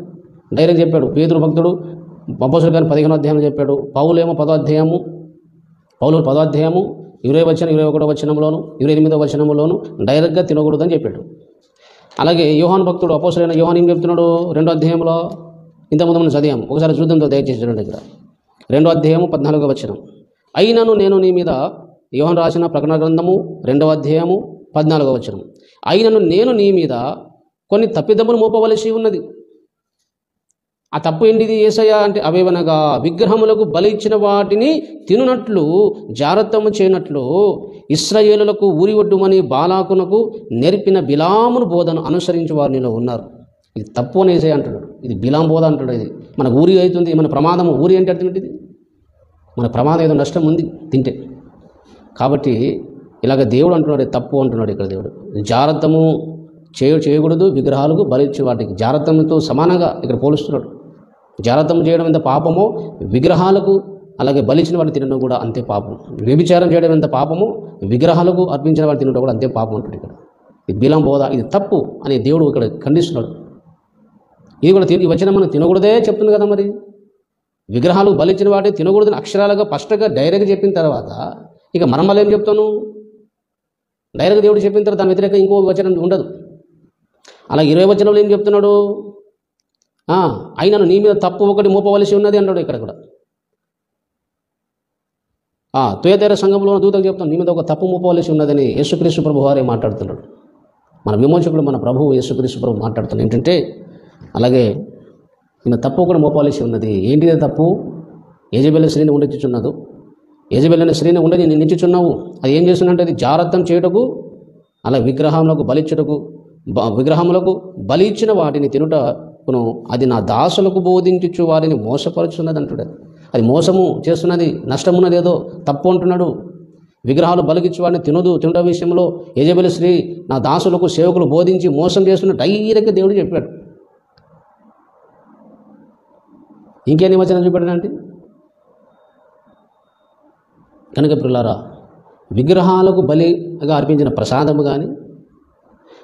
డైరెక్ట్ చెప్పాడు. పేతురు భక్తుడు అపోస్తుల కార్యం 15వ అధ్యాయం చెప్పాడు. పౌలు 10వ అధ్యాయము 20 వచనం 21వ వచనంలోను 28వ వచనంలోను డైరెక్ట్గా తినకూడదని చెప్పాడు. అలాగే యోహాను భక్తుడు అపోస్తులైన యోహాను ఏం చెప్తున్నాడు 2వ అధ్యాయంలో, ఇంతకుముందు మనం చదివాము, ఒకసారి చూద్దాం దయచేసి చూడండి. ఇక్కడ 2వ అధ్యాయము 14వ వచనం, అయినను నేను నీ మీద, యోహాను రాసిన ప్రకటన గ్రంథము 2వ అధ్యాయము 14వ వచనం, అయినను నేను నీ మీద కొన్ని తప్పిదములు మోపవలసి ఉన్నది. ఆ తప్పు ఏంటిది యేసయ్య అంటే, అవేవనగా విగ్రహములకు బలి ఇచ్చిన వాటిని తినునట్లు జాగ్రత్తము చేయనట్లు ఇశ్రాయేలులకు ఊరి ఒడ్డుమని బాలాకునకు నేర్పిన బిలామును బోధను అనుసరించి వారు నీలో ఉన్నారు. ఇది తప్పు అని యేసయ్య అంటున్నాడు. ఇది బిలాం బోధ అంటాడు. ఇది మన ఊరి అవుతుంది, మన ప్రమాదము. ఊరి అంటే అర్థం ఏంటిది? మన ప్రమాదం ఏదో నష్టం ఉంది తింటే. కాబట్టి ఇలాగ దేవుడు అంటున్నాడు, తప్పు అంటున్నాడు ఇక్కడ దేవుడు. జాగ్రత్తము చేయకూడదు, విగ్రహాలకు బలిచ్చి వాటికి జాగ్రత్తతో సమానంగా ఇక్కడ పోలుస్తున్నాడు. జాగ్రత్తం చేయడం ఎంత పాపమో విగ్రహాలకు అలాగే బలిచిన వాటిని తినడం కూడా అంతే పాపం. వ్యభిచారం చేయడం ఎంత పాపమో విగ్రహాలకు అర్పించిన వాటిని తినడం కూడా అంతే పాపం అంటాడు ఇక్కడ. ఇది బిలం బోధ, ఇది తప్పు అని దేవుడు ఇక్కడ ఖండిస్తున్నాడు. ఇది కూడా ఈ వచనం మనం తినకూడదే చెప్తుంది కదా. మరి విగ్రహాలు బలిచ్చిన వాటి తినకూడదని అక్షరాలుగా ఫస్ట్గా డైరెక్ట్గా చెప్పిన తర్వాత ఇక మనం మళ్ళీ ఏం చెప్తాను? డైరెక్ట్గా దేవుడు చెప్పిన తర్వాత దాని వ్యతిరేకంగా ఇంకో వచనం ఉండదు. అలా 20 వచనంలో ఏం చెప్తున్నాడు? అయినను నీ మీద తప్పు ఒకటి మోపవలసి ఉన్నది అన్నాడు ఇక్కడ కూడా. తుయతైర సంఘంలో దూతకు చెప్తాను, నీ మీద ఒక తప్పు మోపవలసి ఉన్నదని యేసుక్రీస్తు ప్రభు వారే మాట్లాడుతున్నాడు. మన విమోచకుడు మన ప్రభువు యేసుక్రీస్తు ప్రభు మాట్లాడుతున్నాడు ఏంటంటే, అలాగే ఈమె తప్పు ఒకటి మోపవలసి ఉన్నది. ఏంటిదే తప్పు? యెజబెల్ స్త్రీని ఉండొచ్చుచున్నదు. యెజబెల్ అనే స్త్రీని ఉండని నేను నించుచున్నావు. అది ఏం చేస్తున్నట్టు, అది జాగ్రత్తం చేయుటకు, అలా విగ్రహములకు బలి ఇచ్చిన వాటిని తినుటకును అది నా దాసులకు బోధించుచు వారిని మోసపరుచున్నది అంటున్నాడు. అది మోసము చేస్తున్నది, నష్టమున్నది ఏదో తప్పు అంటున్నాడు. విగ్రహాలు బలిగిచ్చి వాడిని తినట విషయంలో యెజబెల్ స్త్రీ నా దాసులకు సేవకులు బోధించి మోసం చేస్తున్న డైరెక్ట్గా దేవుడు చెప్పాడు. ఇంకేని వచనం చూపెట్టండి. కనుక పిల్లారా, విగ్రహాలకు బలిగా అర్పించిన ప్రసాదము కానీ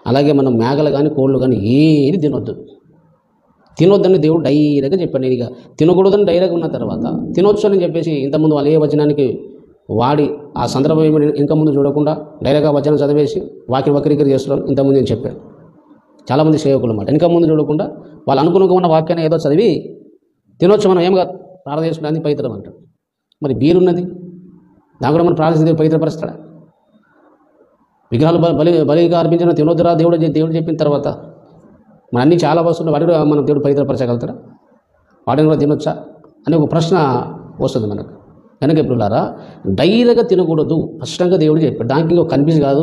అలాగే మనం మేకలు కానీ కోళ్ళు కానీ ఏది తినొద్దు. తినొద్దని దేవుడు డైరెక్ట్గా చెప్పాడు. నేను ఇక తినకూడదని డైరెక్ట్గా ఉన్న తర్వాత తినొచ్చు అని చెప్పేసి ఇంతకుముందు వాళ్ళు ఏ వచనానికి వాడి ఆ సందర్భం ఏమి ఇంకా ముందు చూడకుండా డైరెక్ట్గా వచనం చదివేసి వాక్యం వక్రీకరి చేస్తున్నాను ఇంతకుముందు నేను చెప్పాను. చాలామంది సేవకులు అన్నమాట వెనక ముందు చూడకుండా వాళ్ళు అనుకున్నగా ఉన్న వాక్యాన్ని ఏదో చదివి తినొచ్చు మనం ఏం కాదు ప్రార్థన చేసుకోవడానికి పవిత్రం అంటాడు. మరి బీరున్నది దాని కూడా మనం ప్రార్థించి పవిత్రపరుస్తాడా? విగ్రహాలు బలిగా అర్పించిన తినొద్దురా దేవుడు చెప్పిన తర్వాత మన అన్ని చాలా వస్తువులు వాటి కూడా మనం దేవుడు పవిత్రపరచగలుగుతాడా? వాటిని కూడా తినొచ్చా అనే ఒక ప్రశ్న వస్తుంది మనకు. కనుక ఎప్పుడులారా డైరెక్ట్గా తినకూడదు స్పష్టంగా దేవుడు చెప్పాడు. దానికి ఇంకో కన్ఫ్యూజ్ కాదు,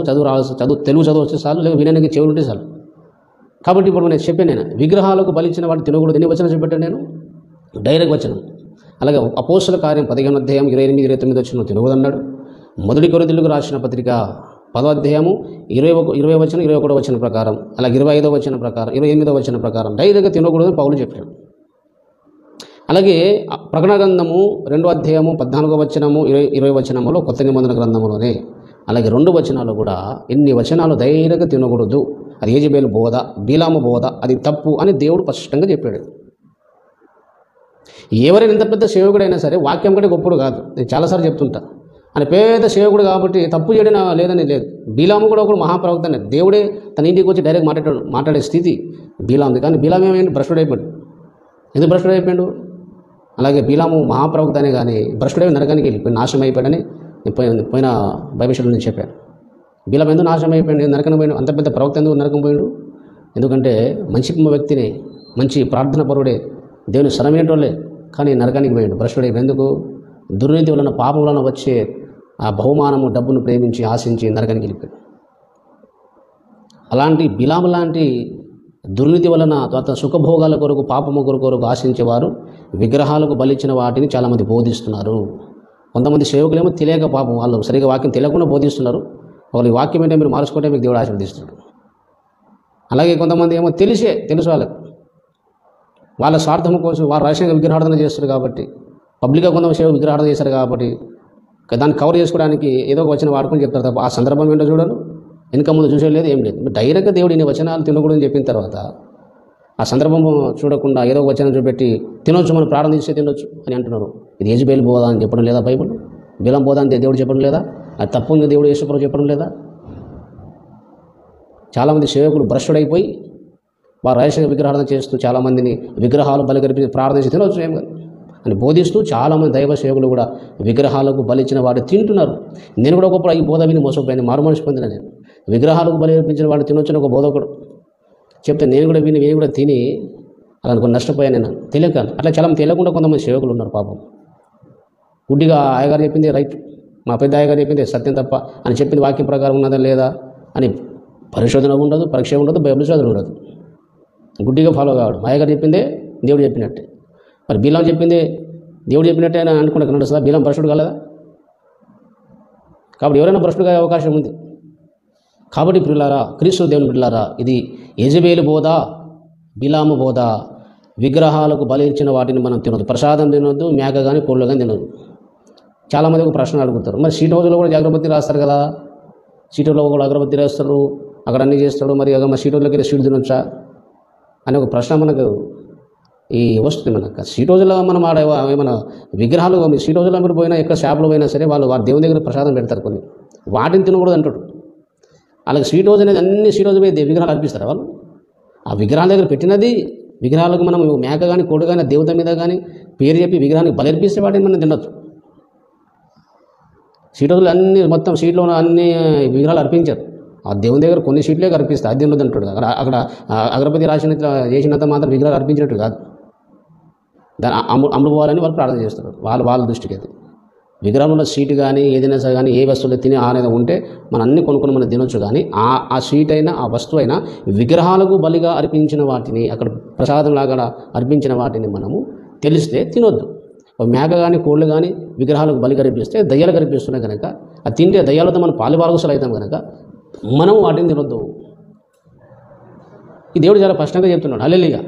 తెలుగు చదువు వస్తే చాలు, లేక వినడానికి చెవులు ఉంటే చాలు. కాబట్టి ఇప్పుడు నేను చెప్పాను, నేను విగ్రహాలకు బలిచ్చిన వాటి తినకూడదు ఎన్ని వచనం చెప్పాను నేను? డైరెక్ట్ వచనం. అలాగే అపోస్తల కార్యం 15వ అధ్యాయం 28-29 వచనం తినకూడదన్నాడు. మొదటి కొరింథీయులకు రాసిన పత్రిక 10వ అధ్యాయము 20 వచనం 21వ వచనం ప్రకారం, అలాగే 25వ వచనం ప్రకారం 28వ వచనం ప్రకారం డైరెక్ట్గా తినకూడదని పౌలు చెప్పాడు. అలాగే ప్రకటన గ్రంథము 2వ అధ్యాయము 14వ వచనము 20 వచనములో కొత్త నిబంధన గ్రంథములోనే అలాగే 2 వచనాలు కూడా ఎన్ని వచనాలు డైరెక్ట్గా తినకూడదు, అది యెజెబెలు బోధ, బిలాము బోధ, అది తప్పు అని దేవుడు స్పష్టంగా చెప్పాడు. ఎవరైనా ఎంత పెద్ద సేవకుడైనా సరే వాక్యం కంటే గొప్పడు కాదు. నేను చాలాసార్లు చెప్తుంటా, అని పేద సేవకుడు కాబట్టి తప్పు చేయడం లేదని లేదు. బీలాము కూడా ఒకడు మహాప్రవక్త అనే దేవుడే తన ఇంటికి వచ్చి డైరెక్ట్ మాట్లాడే స్థితి బీలాంది. కానీ బీలాం ఏమైంది? భ్రష్టుడు అయిపోయాడు. ఎందుకు భ్రష్టుడు అయిపోయాడు? అలాగే బీలాము మహాప్రవక్త అనే కానీ భ్రష్టుడై నరకానికి వెళ్ళిపోయి నాశనం అయిపోయాడని పోయిన బైబిల్ నుంచి చెప్పాను. బీలాం ఎందుకు నాశనం అయిపోయాడు? నరకం పోయాడు. అంత పెద్ద ప్రవక్త ఎందుకు నరకం పోయాడు? ఎందుకంటే మంచి వ్యక్తిని, మంచి ప్రార్థన పరుడే, దేవుని సరమైనటోళ్ళే, కానీ నరకానికి పోయాడు భ్రష్టుడై. ఎందుకు? దుర్నీతి వలన పాపం వలన వచ్చే ఆ బహుమానము డబ్బును ప్రేమించి ఆశించి నరకానికి వెళ్ళిపోయాడు. అలాంటి బిలాము లాంటి దుర్నీతి వలన తర్వాత సుఖభోగాల కొరకు పాపము కొరకు ఆశించేవారు విగ్రహాలకు బలిచ్చిన వాటిని చాలామంది బోధిస్తున్నారు. కొంతమంది సేవకులేమో తెలియక పాపం వాళ్ళు సరిగా వాక్యం తెలియకుండా బోధిస్తున్నారు. వాళ్ళు ఈ వాక్యం ఏంటంటే మీరు మార్చుకుంటే మీకు దేవుడు ఆశీర్వదిస్తున్నాడు. అలాగే కొంతమంది ఏమో తెలుసు వాళ్ళ స్వార్థం కోసం వారు రహస్యంగా విగ్రహార్థన చేస్తారు కాబట్టి, పబ్లిక్గా కొంతమంది సేవ విగ్రహార్థన చేశారు కాబట్టి దాన్ని కవర్ చేసుకోవడానికి ఏదో ఒక వచనం వాడుకొని చెప్తారు తప్ప ఆ సందర్భం ఏంటో చూడరు, వెనుక ముందు చూసే లేదు, ఏం లేదు. డైరెక్ట్గా దేవుడు ఇన్ని వచనాలు తినకూడదని చెప్పిన తర్వాత ఆ సందర్భం చూడకుండా ఏదో ఒక వచనం చూపెట్టి తినొచ్చు, మనం ప్రారంభిస్తే తినొచ్చు అని అంటున్నారు. ఇది యెజెబెలు బోధ అని చెప్పడం లేదా? బైబిల్ బిలాం బోధ అని దేవుడు చెప్పడం లేదా? అది తప్పు ఉంది దేవుడు యేసుప్రభువు చెప్పడం లేదా? చాలామంది సేవకులు భ్రష్టుడైపోయి వారు రహస్యంగా విగ్రహార్థన చేస్తూ చాలామందిని విగ్రహాలు బలిగరిపి ప్రార్థించి తినవచ్చు ఏం కాదు అని బోధిస్తూ చాలామంది దైవ సేవకులు కూడా విగ్రహాలకు బలిచ్చిన వాడు తింటున్నారు. నేను కూడా ఒకప్పుడు ఈ బోధ విని మోసపోయింది, మారుమనిషి పొందిన నేను. విగ్రహాలకు బలి అర్పించిన వాడు తినొచ్చిన ఒక బోధకుడు చెప్తే నేను కూడా తిని అలా కొన్ని నష్టపోయాను. నేను తెలియక అట్లా చాలా తెలియకుండా కొంతమంది సేవకులు ఉన్నారు పాపం. గుడ్డిగా అయ్యగారు చెప్పింది రైట్, మా పెద్ద అయ్యగారు చెప్పింది సత్యం తప్ప అని చెప్పింది వాక్యం ప్రకారం ఉన్నదా లేదా అని పరిశోధన ఉండదు, పరీక్ష ఉండదు, బైబిల్ చదువు ఉండదు. గుడ్డిగా ఫాలో కావడం. అయ్యగారు చెప్పిందే దేవుడు చెప్పినట్టే. మరి బీలాం చెప్పింది దేవుడు చెప్పినట్టే అని అనుకుంటే నడుస్తుందా? బీలాం భ్రష్టుడు కాలేదా? కాబట్టి ఎవరైనా భ్రష్టుడుగా అవకాశం ఉంది. కాబట్టి ప్రియులారా, క్రీస్తు దేవుని ప్రియులారా, ఇది యెజెబెలు బోధ, బిలాము బోధ. విగ్రహాలకు బలించిన వాటిని మనం తినొద్దు, ప్రసాదం తినొద్దు, మేక కానీ కోళ్ళు కానీ తినొద్దు. చాలామంది ఒక ప్రశ్న అడుగుతారు, మరి సీట్ హౌస్లో కూడా అగరబత్తి రాస్తారు కదా, సీట్ హౌస్లో కూడా అగరబత్తి రాస్తారు, అక్కడ అన్నీ చేస్తాడు, మరి మా సీట్ హౌస్లోకి స్వీట్ తినొచ్చా అనే ఒక ప్రశ్న మనకు ఈ వస్తుంది. మనకు సీట్ హౌస్లో మనం ఏమైనా విగ్రహాలు సీట్ హౌస్లో మీరు పోయినా ఎక్కడ షాప్లో పోయినా సరే వాళ్ళు దేవుని దగ్గర ప్రసాదం పెడతారు, కొన్ని వాటిని తినకూడదు అంటాడు. అలాగే స్వీట్ హౌస్ అనేది అన్ని స్వీట్ హౌస్ మీద విగ్రహాలు అర్పిస్తారు వాళ్ళు. ఆ విగ్రహాల దగ్గర పెట్టినది విగ్రహాలకు మనం మేక కానీ కోడి కానీ దేవత మీద కానీ పేరు చెప్పి విగ్రహానికి బలర్పిస్తే వాటిని మనం తినొచ్చు. స్వీట్ హౌస్లో అన్ని మొత్తం సీట్లో అన్ని విగ్రహాలు అర్పించారు. ఆ దేవుని దగ్గర కొన్ని సీట్లే అర్పిస్తారు, అది తినొద్దు అంటాడు. అక్కడ అగరబత్తి రాసినంత చేసినంత మాత్రం విగ్రహాలు అర్పించినట్టు కాదు, దాన్ని అమ్ముడు పోవాలని వాళ్ళు ప్రార్థన చేస్తారు. వాళ్ళ దృష్టికి అయితే విగ్రహంలో సీటు కానీ ఏదైనా సరే కానీ ఏ వస్తువులు తినే ఆనేది ఉంటే మనం అన్ని కొనుక్కొని మనం తినొచ్చు. కానీ ఆ సీట్ అయినా ఆ వస్తువు అయినా విగ్రహాలకు బలిగా అర్పించిన వాటిని, అక్కడ ప్రసాదంలాగా అర్పించిన వాటిని మనము తెలిస్తే తినొద్దు. మేక కానీ కోళ్ళు కానీ విగ్రహాలకు బలి కనిపిస్తే దయ్యాలు కనిపిస్తున్నాయి కనుక అది తింటే దయ్యాలతో మనం పాలుబారగుసలు అవుతాం కనుక మనం వాటిని తినొద్దు. ఈ దేవుడు చాలా స్పష్టంగా చెప్తున్నాడు. హల్లెలూయా.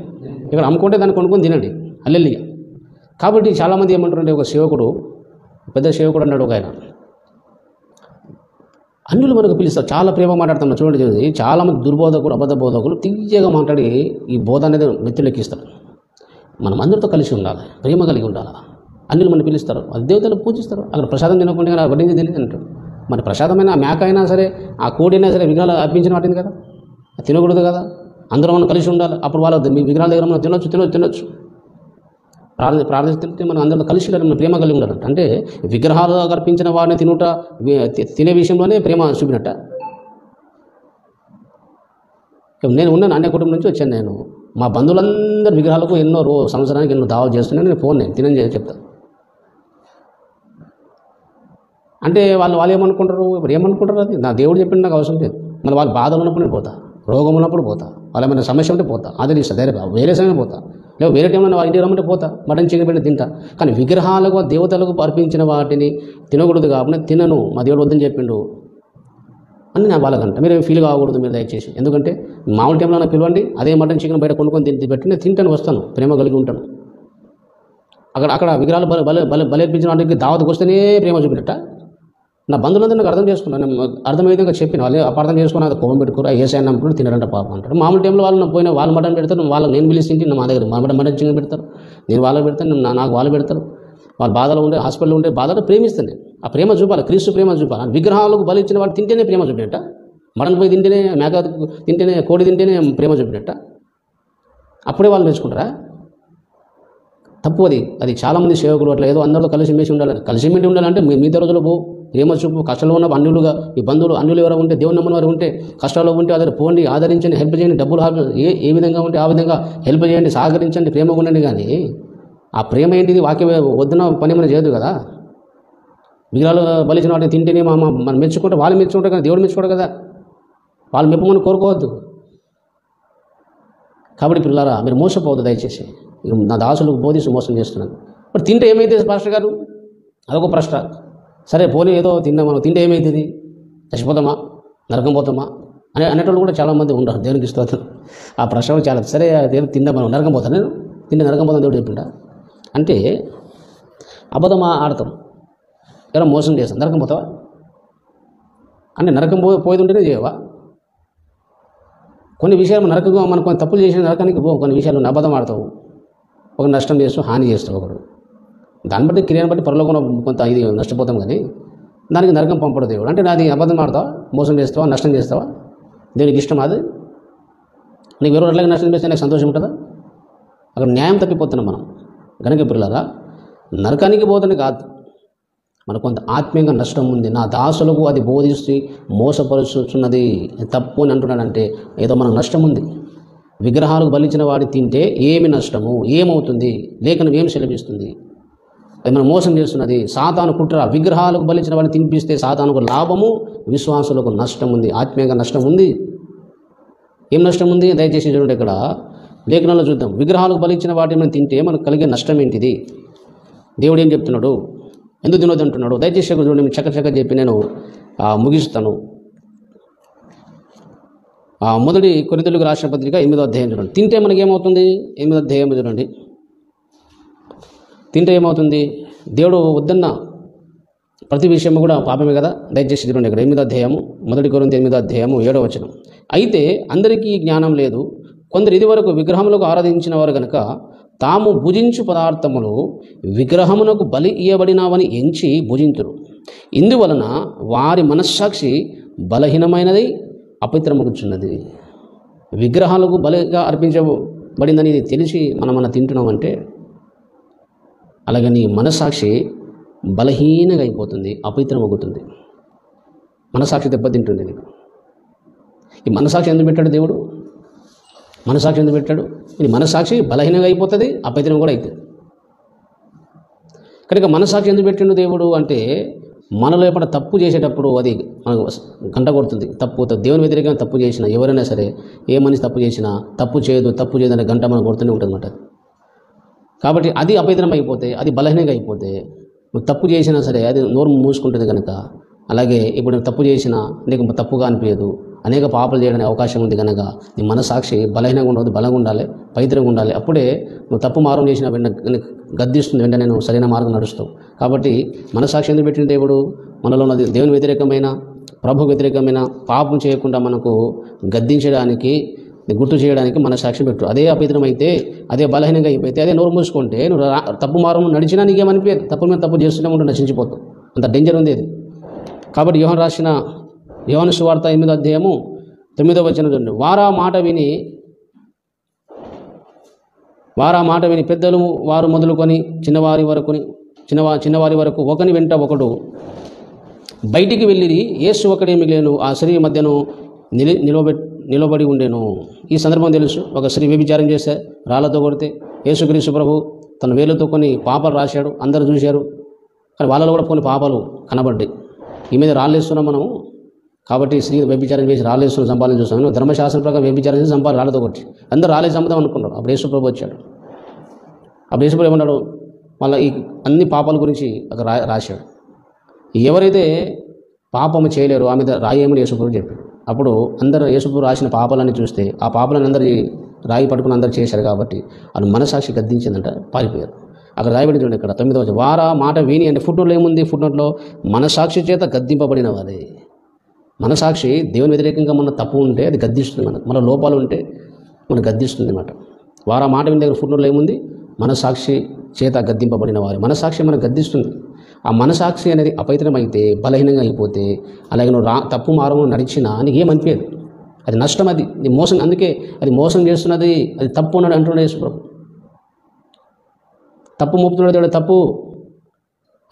ఇక్కడ అమ్ముకుంటే దాన్ని కొనుక్కొని తినండి. హల్లెలూయా. కాబట్టి చాలామంది ఏమంటారంటే, ఒక సేవకుడు, పెద్ద సేవకుడు అన్నాడు ఒక ఆయన, అన్యులు మనకు పిలుస్తారు, చాలా ప్రేమ మాట్లాడుతున్నారు చూడండి. చాలామంది దుర్బోధకులు, అబద్ధ బోధకులు తీయగా మాట్లాడి ఈ బోధ అనేది నెత్తిలెక్కిస్తారు. మనం అందరితో కలిసి ఉండాలి, ప్రేమ కలిగి ఉండాలి. అన్యులు మనం పిలుస్తారు, అది దేవతలు పూజిస్తారు. అక్కడ ప్రసాదం తినకుండా వడ్డింది తెలియదు అంటారు. మరి ప్రసాదమైన ఆ మేక అయినా సరే, ఆ కోడి అయినా సరే విగ్రహాలు అర్పించిన వాటింది కదా, తినకూడదు కదా. అందరూ మనం కలిసి ఉండాలి. అప్పుడు వాళ్ళ మీ విగ్రహాల దగ్గర మనం తినొచ్చు. ప్రార్థిస్తుంటే మనం అందరితో కలిసి ఉండాలి, మనం ప్రేమ కలిగి ఉండాలి. అంటే విగ్రహాలు అర్పించిన వాడిని తినే విషయంలోనే ప్రేమ చూపినట్ట. నేను ఉన్నాను, అన్య కుటుంబం నుంచి వచ్చాను. నేను మా బంధువులందరూ విగ్రహాలకు సంవత్సరానికి ఎన్నో దావాలు చేస్తున్నాను. నేను ఫోన్ తినని చెప్తాను. అంటే వాళ్ళు ఏమనుకుంటారు, ఇప్పుడు ఏమనుకుంటారు, అది నా దేవుడు చెప్పింది నాకు అవసరం లేదు. మళ్ళీ వాళ్ళు బాధలు ఉన్నప్పుడు నేను పోతా, రోగం ఉన్నప్పుడు పోతా, వాళ్ళ ఏమైనా సమస్య ఉంటే పోతా, ఆదరిస్తా, ధైర్య వేరే సమయం పోతా, లేదా వేరే టైంలో వాళ్ళ ఇంటికి రమ్మంటే పోతా, మటన్ చికెన్ పెట్టి తింటా. కానీ విగ్రహాలకు దేవతలకు అర్పించిన వాటిని తినకూడదు కాబట్టి తినను, మా దేవుడు వద్దని చెప్పిండు అని నేను వాళ్ళకంట. మీరు ఫీల్ కాకూడదు మీరు దయచేసి. ఎందుకంటే మామూలు టైంలో నాకు పిలవండి, అదే మటన్ చికెన్ బయట కొనుక్కొని పెట్టి నేను తింటాను, వస్తాను, ప్రేమ కలిగి ఉంటాను. అక్కడ విగ్రహాలు బలేర్పించిన వాటికి దావతకు వస్తేనే ప్రేమ చూపినట్ట. నా బంధువులందరూ నాకు అర్థమయ్యే విధంగా చెప్పిన వాళ్ళు అపార్థం చేసుకుని అది కోపం పెట్టుకోరు, ఏసఐ నమ్ముకుని తినరంట పాపం అంటారు. మామూలు టైంలో వాళ్ళు పోయిన వాళ్ళు మటన్ పెడతారు, వాళ్ళకి నేను పిలిచి మా దగ్గర మటన్ చికెన్ పెడతారు, నేను వాళ్ళకి పెడతాను, నాకు వాళ్ళు పెడతారు. వాళ్ళు బాధలు ఉండే, హాస్పిటల్ ఉండే బాధలు ప్రేమిస్తాను నేను. ఆ ప్రేమ చూపాలి, క్రీస్తు ప్రేమ చూపాలి. విగ్రహాలకు బలి ఇచ్చిన వాడు తింటేనే ప్రేమ చూపినట్ట, మటన్ పోయి తింటేనే, మేక తింటేనే, కోడి తింటేనే ప్రేమ చూపినట్ట. అప్పుడే వాళ్ళు నేర్చుకుంటారా? తప్పు అది చాలామంది సేవకులు అట్లా ఏదో అందరితో కలిసిమెలిసి ఉండాలంటే మిగతా రోజులు ప్రేమ చూపు. కష్టాలు ఉన్న అన్యులుగా ఈ బంధువులు అన్యులు ఎవరు ఉంటే, దేవుని నమ్మని వారు ఉంటే, కష్టాల్లో ఉంటే అదే పోండి, ఆదరించండి, హెల్ప్ చేయండి, డబ్బులు ఏ విధంగా ఉంటే ఆ విధంగా హెల్ప్ చేయండి, సహకరించండి, ప్రేమగా ఉండండి. కానీ ఆ ప్రేమ ఏంటిది? వాక్యం వద్దున పని మనం చేయదు కదా. విగ్రహాలు బలిచిన వాటిని తింటేనే మనం మెచ్చుకుంటే, వాళ్ళు మెచ్చుకుంటారు కానీ దేవుడు మెచ్చుకోడు కదా. వాళ్ళు మెప్పమని కోరుకోవద్దు. కాబట్టి పిల్లారా, మీరు మోసపోవద్దు దయచేసి. నా దాసులకు బోధిస్తూ మోసం చేస్తున్నాను. మరి తింటే ఏమైతే పాస్టర్ గారు? అదొక ప్రశ్న. సరే పోనీ ఏదో మనం తింటే ఏమవుతుంది? చచ్చిపోతామా, నరకం పోతామా అనేటోళ్ళు కూడా చాలామంది ఉండరు. దేవునికి ఇష్టం ఆ ప్రశ్న చాలా. సరే దేవుడు తిందా, మనం నరకం పోతాను, నేను తింటే నరకం పోతాను దేవుడు చెప్పిండా అంటే అబద్ధమా ఆడతాం, ఎవరో మోసం చేస్తాం, నరకం పోతావా అంటే నరకం పోయేది ఉంటేనే చేయవా? కొన్ని విషయాలు నరకంగా మనం కొన్ని తప్పులు చేసిన నరకానికి కొన్ని విషయాలు అబద్ధం ఆడతావు, ఒక నష్టం చేస్తావు, హాని చేస్తావు. ఒకడు దాన్ని బట్టి క్రియను బట్టి పరలోకంలో కొంత ఇది నష్టపోతాం. కానీ దానికి నరకం పంపడు దేవుడు. అంటే నాది అబద్ధం ఆడతావా, మోసం చేస్తావా, నష్టం చేస్తావా? దేవునికి ఇష్టం అది? నీకు ఎవరు అట్లాగే నష్టం చేస్తే నాకు సంతోషం ఉంటుందా? అక్కడ న్యాయం తప్పిపోతున్నాం మనం. కనుక పిల్లరా, నరకానికి పోతుంది కాదు, మనకు కొంత ఆత్మీయంగా నష్టం ఉంది. నా దాసులకు అది బోధిస్తూ మోసపరుచున్నది తప్పు అని అంటున్నాడంటే ఏదో మనకు నష్టం ఉంది. విగ్రహాలకు బలించిన వాడి తింటే ఏమి నష్టము, ఏమవుతుంది? లేఖనం ఏం సెలవిస్తుంది? అది మనం మోసం చేస్తున్నది, సాతాను కుట్ర. విగ్రహాలకు బలించిన వాడిని తినిపిస్తే సాతానుకు లాభము, విశ్వాసులకు నష్టం ఉంది, ఆత్మీయంగా నష్టం ఉంది. ఏం నష్టం ఉంది? దయచేసి చూడండి, ఇక్కడ లేఖనంలో చూద్దాం. విగ్రహాలకు బలించిన వాటిని తింటే మనకు కలిగే నష్టం ఏంటిది? దేవుడు ఏం చెప్తున్నాడు, ఎందుకు తినొద్దు అంటున్నాడు? దయచేసి చూడండి, చక్క చెప్పి నేను ముగిస్తాను. మొదటి కొరింథీయులకు రాసిన పత్రిక 8వ అధ్యాయం చూడండి. తింటే మనకి ఏమవుతుంది? 8వ అధ్యాయం చూడండి. తింటే ఏమవుతుంది? దేవుడు వద్దన్న ప్రతి విషయం కూడా పాపమే కదా. దయచేసి చూడండి, ఇక్కడ 8వ అధ్యాయము, మొదటి కొరింథీ 8వ అధ్యాయము 7వ వచనం. అయితే అందరికీ జ్ఞానం లేదు, కొందరు ఇదివరకు విగ్రహములకు ఆరాధించిన వారు గనుక తాము భుజించు పదార్థములు విగ్రహమునకు బలి ఇయ్యబడినవని ఎంచి భుజింతురు. ఇందువలన వారి మనస్సాక్షి బలహీనమైనది, అపవిత్రమగుచున్నది. విగ్రహాలకు బలిగా అర్పించబడిందని తెలిసి మనం తింటున్నామంటే అలాగే నీ మనస్సాక్షి బలహీనంగా అయిపోతుంది, అపవిత్రమవుతుంది, మనస్సాక్షి దెబ్బతింటుంది నీకు. ఈ మనస్సాక్షి ఎందుకు పెట్టాడు దేవుడు? మనస్సాక్షి ఎందుకు పెట్టాడు? ఇది మనస్సాక్షి బలహీనంగా అయిపోతుంది, అపవిత్రం కూడా అవుతుంది. కనుక మనస్సాక్షి ఎందుకు పెట్టిండు దేవుడు అంటే మనలో ఎప్పుడు తప్పు చేసేటప్పుడు అది మనకు గంట కొడుతుంది. దేవుని వ్యతిరేకంగా తప్పు చేసినా, ఎవరైనా సరే ఏ మనిషి తప్పు చేసినా తప్పు చేయదు అనే గంట మనం కొడుతూనే ఉంటుందన్నమాట. కాబట్టి అది అపవిత్రం అయిపోతే, అది బలహీనంగా అయిపోతే, నువ్వు తప్పు చేసినా సరే అది నోరు మూసుకుంటుంది కనుక. అలాగే ఇప్పుడు నువ్వు తప్పు చేసినా నీకు తప్పుగా అనిపించదు, అనేక పాపాలు చేయడానికి అవకాశం ఉంది కనుక నీ మనస్సాక్షి బలహీనంగా ఉండదు, బలంగా ఉండాలి, పవిత్రంగా ఉండాలి. అప్పుడే నువ్వు తప్పు మార్గం చేసిన వెంటనే గద్దిస్తుంది, వెంటనే నువ్వు సరైన మార్గం నడుస్తావు. కాబట్టి మనస్సాక్షి ఎందుకు పెట్టిన దేవుడు? మనలో ఉన్నది దేవుని వ్యతిరేకమైన, ప్రభు వ్యతిరేకమైన పాపం చేయకుండా మనకు గద్దించడానికి, గుర్తు చేయడానికి మనస్సాక్షి పెట్టు. అదే అపవిత్రమైతే, అదే బలహీనంగా అయిపోతే, అదే నోరు మూసుకుంటే నువ్వు తప్పు మార్గం నడిచినా నీకేమనిపించదు. తప్పు మీద తప్పు చేస్తూనే ఉంటూ నశించిపోతావు. అంత డేంజర్ ఉంది అది. కాబట్టి యోహాను సువార్త 8వ అధ్యాయము 9వ వచనం చూడండి. వారా మాట విని పెద్దలు వారు మొదలుకొని చిన్నవారి వరకు ఒకని వెంట ఒకడు బయటికి వెళ్ళిరి. యేసు ఒకడే మిగిలేను, ఆ స్త్రీ మధ్యను నిలబడి ఉండేను. ఈ సందర్భం తెలుసు. ఒక స్త్రీ వ్యభిచారం చేస్తే రాళ్లతో కొడితే యేసుక్రీస్తు ప్రభు తన వేలుతో కొన్ని పాపాలు రాశాడు, అందరూ చూశారు. కానీ వాళ్ళలో కూడా కొన్ని పాపాలు కనబడ్డాయి. ఈ మీద రాళ్ళేస్తున్నాం మనము. కాబట్టి స్త్రీ వ్యభిచారం చేసి రాళ్ళేస్తున్న సంపాదన చూస్తాను. ధర్మశాస్త్రం ప్రకారం వ్యభిచారం చేసి సంపాదన రాళ్ళతో కొట్టి అందరూ రాళ్ళే సంపాదం అనుకున్నారు. అప్పుడు యేసు ప్రభు వచ్చాడు. అప్పుడు యేసు ప్రభు ఏమన్నాడు? మళ్ళీ ఈ అన్ని పాపాల గురించి అక్కడ రాశాడు. ఎవరైతే పాపము చేయలేరు ఆ మీద రాయేమని యేసు ప్రభు చెప్పాడు. అప్పుడు అందరూ యేసు ప్రభు రాసిన పాపాలని చూస్తే ఆ పాపాలను అందరూ రాయి పట్టుకుని అందరూ చేశారు. కాబట్టి అది మనసాక్షి గద్దించిందంట, పారిపోయారు. అక్కడ రాయబడి చూడండి. ఇక్కడ 9వ వచనం. వారా మాట విని అంటే ఫుట్నోట్లో ఏముంది? ఫుట్నోట్లో మనసాక్షి చేత గద్దింపబడిన వారే. మనసాక్షి దేవుని వ్యతిరేకంగా మన తప్పు ఉంటే అది గద్దిస్తుంది. మన లోపాలు ఉంటే మనకు గద్దిస్తుంది అన్నమాట. వారా మాట విని దగ్గర ఫుట్నోట్లో ఏముంది? మనసాక్షి చేత గద్దింపబడిన వారు. మనసాక్షి మనకు గద్దిస్తుంది. ఆ మనసాక్షి అనేది అపవిత్రమైతే, బలహీనంగా అయిపోతే, అలాగే నువ్వు తప్పు మార్గంలో నడిచినా నీకేమనిపించదు. అది నష్టం, అది నీ మోసం. అందుకే అది మోసం చేస్తున్నది, అది తప్పు అన్నాడు అంటున్నాడు యేసు ప్రభు. తప్పు మోపుతున్నాడు. తప్పు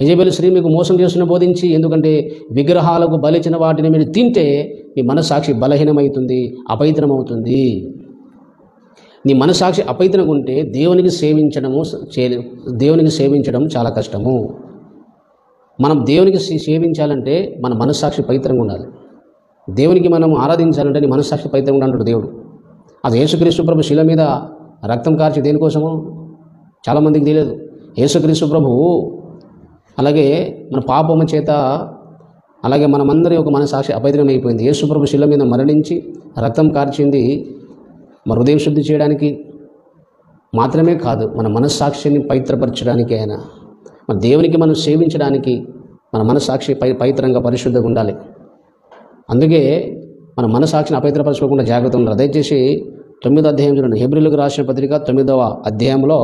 యెజెబెలు స్త్రీ మీకు మోసం చేస్తున్న బోధించి, ఎందుకంటే విగ్రహాలకు బలిచిన వాటిని మీరు తింటే మీ మనస్సాక్షి బలహీనమవుతుంది, అపవిత్రమవుతుంది. నీ మనస్సాక్షి అపవిత్రంగా ఉంటే దేవునికి సేవించడం చాలా కష్టము. మనం దేవునికి సేవించాలంటే మన మనస్సాక్షి పవిత్రంగా ఉండాలి. దేవునికి మనం ఆరాధించాలంటే నీ మనస్సాక్షి పవిత్రంగా ఉండాలంటాడు దేవుడు. అది యేసుక్రీస్తు ప్రభు శిల మీద రక్తం కార్చి దేనికోసము చాలామందికి తెలియదు. యేసుక్రీస్తు ప్రభు అలాగే మన పాపము చేత అలాగే మనమందరి ఒక మనస్సాక్షి అపవిత్రమైపోయింది. యేసు ప్రభు శిల మీద మరణించి రక్తం కార్చింది మన హృదయం శుద్ధి చేయడానికి మాత్రమే కాదు, మన మనస్సాక్షిని పవిత్రపరచడానికి. ఆయన మన దేవునికి మనం సేవించడానికి మన మనస్సాక్షి పవిత్రంగా పరిశుద్ధంగా ఉండాలి. అందుకే మన మనస్సాక్షిని అపవిత్రపరచుకోకుండా జాగ్రత్త ఉండాలి. దయచేసి 9వ అధ్యాయం చూడండి. హెబ్రీయులకు రాసిన పత్రిక 9వ అధ్యాయంలో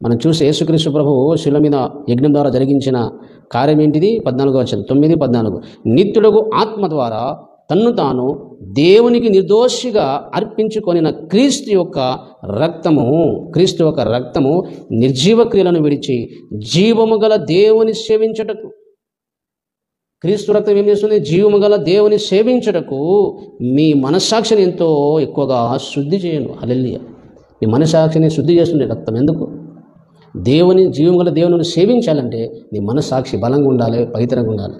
మనం చూసి యేసుక్రీస్తు ప్రభు శిల మీద యజ్ఞం ద్వారా జరిగించిన కార్యం ఏంటిది? 14వ వచనం 9:14. నిత్యుడగు ఆత్మ ద్వారా తన్ను తాను దేవునికి నిర్దోషిగా అర్పించుకొనిన క్రీస్తు యొక్క రక్తము నిర్జీవ క్రియలను విడిచి జీవము గల దేవుని సేవించటకు. క్రీస్తు రక్తం ఏం చేస్తుంది? జీవము గల దేవుని సేవించటకు మీ మనస్సాక్షిని ఎంతో ఎక్కువగా శుద్ధి చేయను. హల్లెలూయా. మీ మనస్సాక్షిని శుద్ధి చేస్తుంది రక్తం. ఎందుకు? జీవము గల దేవుని సేవించాలంటే నీ మనస్సాక్షి బలంగా ఉండాలి, పవిత్రంగా ఉండాలి.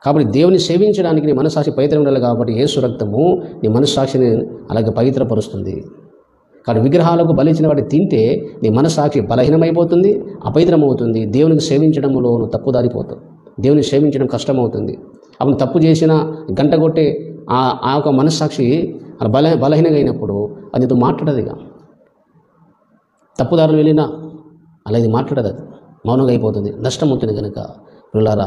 కాబట్టి దేవుని సేవించడానికి నీ మనస్సాక్షి పవిత్రంగా ఉండాలి. కాబట్టి యేసు రక్తము నీ మనస్సాక్షిని అలాగే పవిత్రపరుస్తుంది. కాబట్టి విగ్రహాలకు బలించిన వాటి తింటే నీ మనస్సాక్షి బలహీనమైపోతుంది, అపవిత్రమవుతుంది. దేవునికి సేవించడంలో నువ్వు తప్పుదారిపోతావు. దేవుని సేవించడం కష్టమవుతుంది. అప్పుడు తప్పు చేసిన గంట కొట్టే ఆ యొక్క మనస్సాక్షి బలహీనంగా అయినప్పుడు అది నీతో మాట్లాడదుగా. తప్పుదారులు వెళ్ళినా అలా ఇది మాట్లాడదు, అది మౌనంగా అయిపోతుంది, నష్టం అవుతుంది. కనుక పిల్లారా,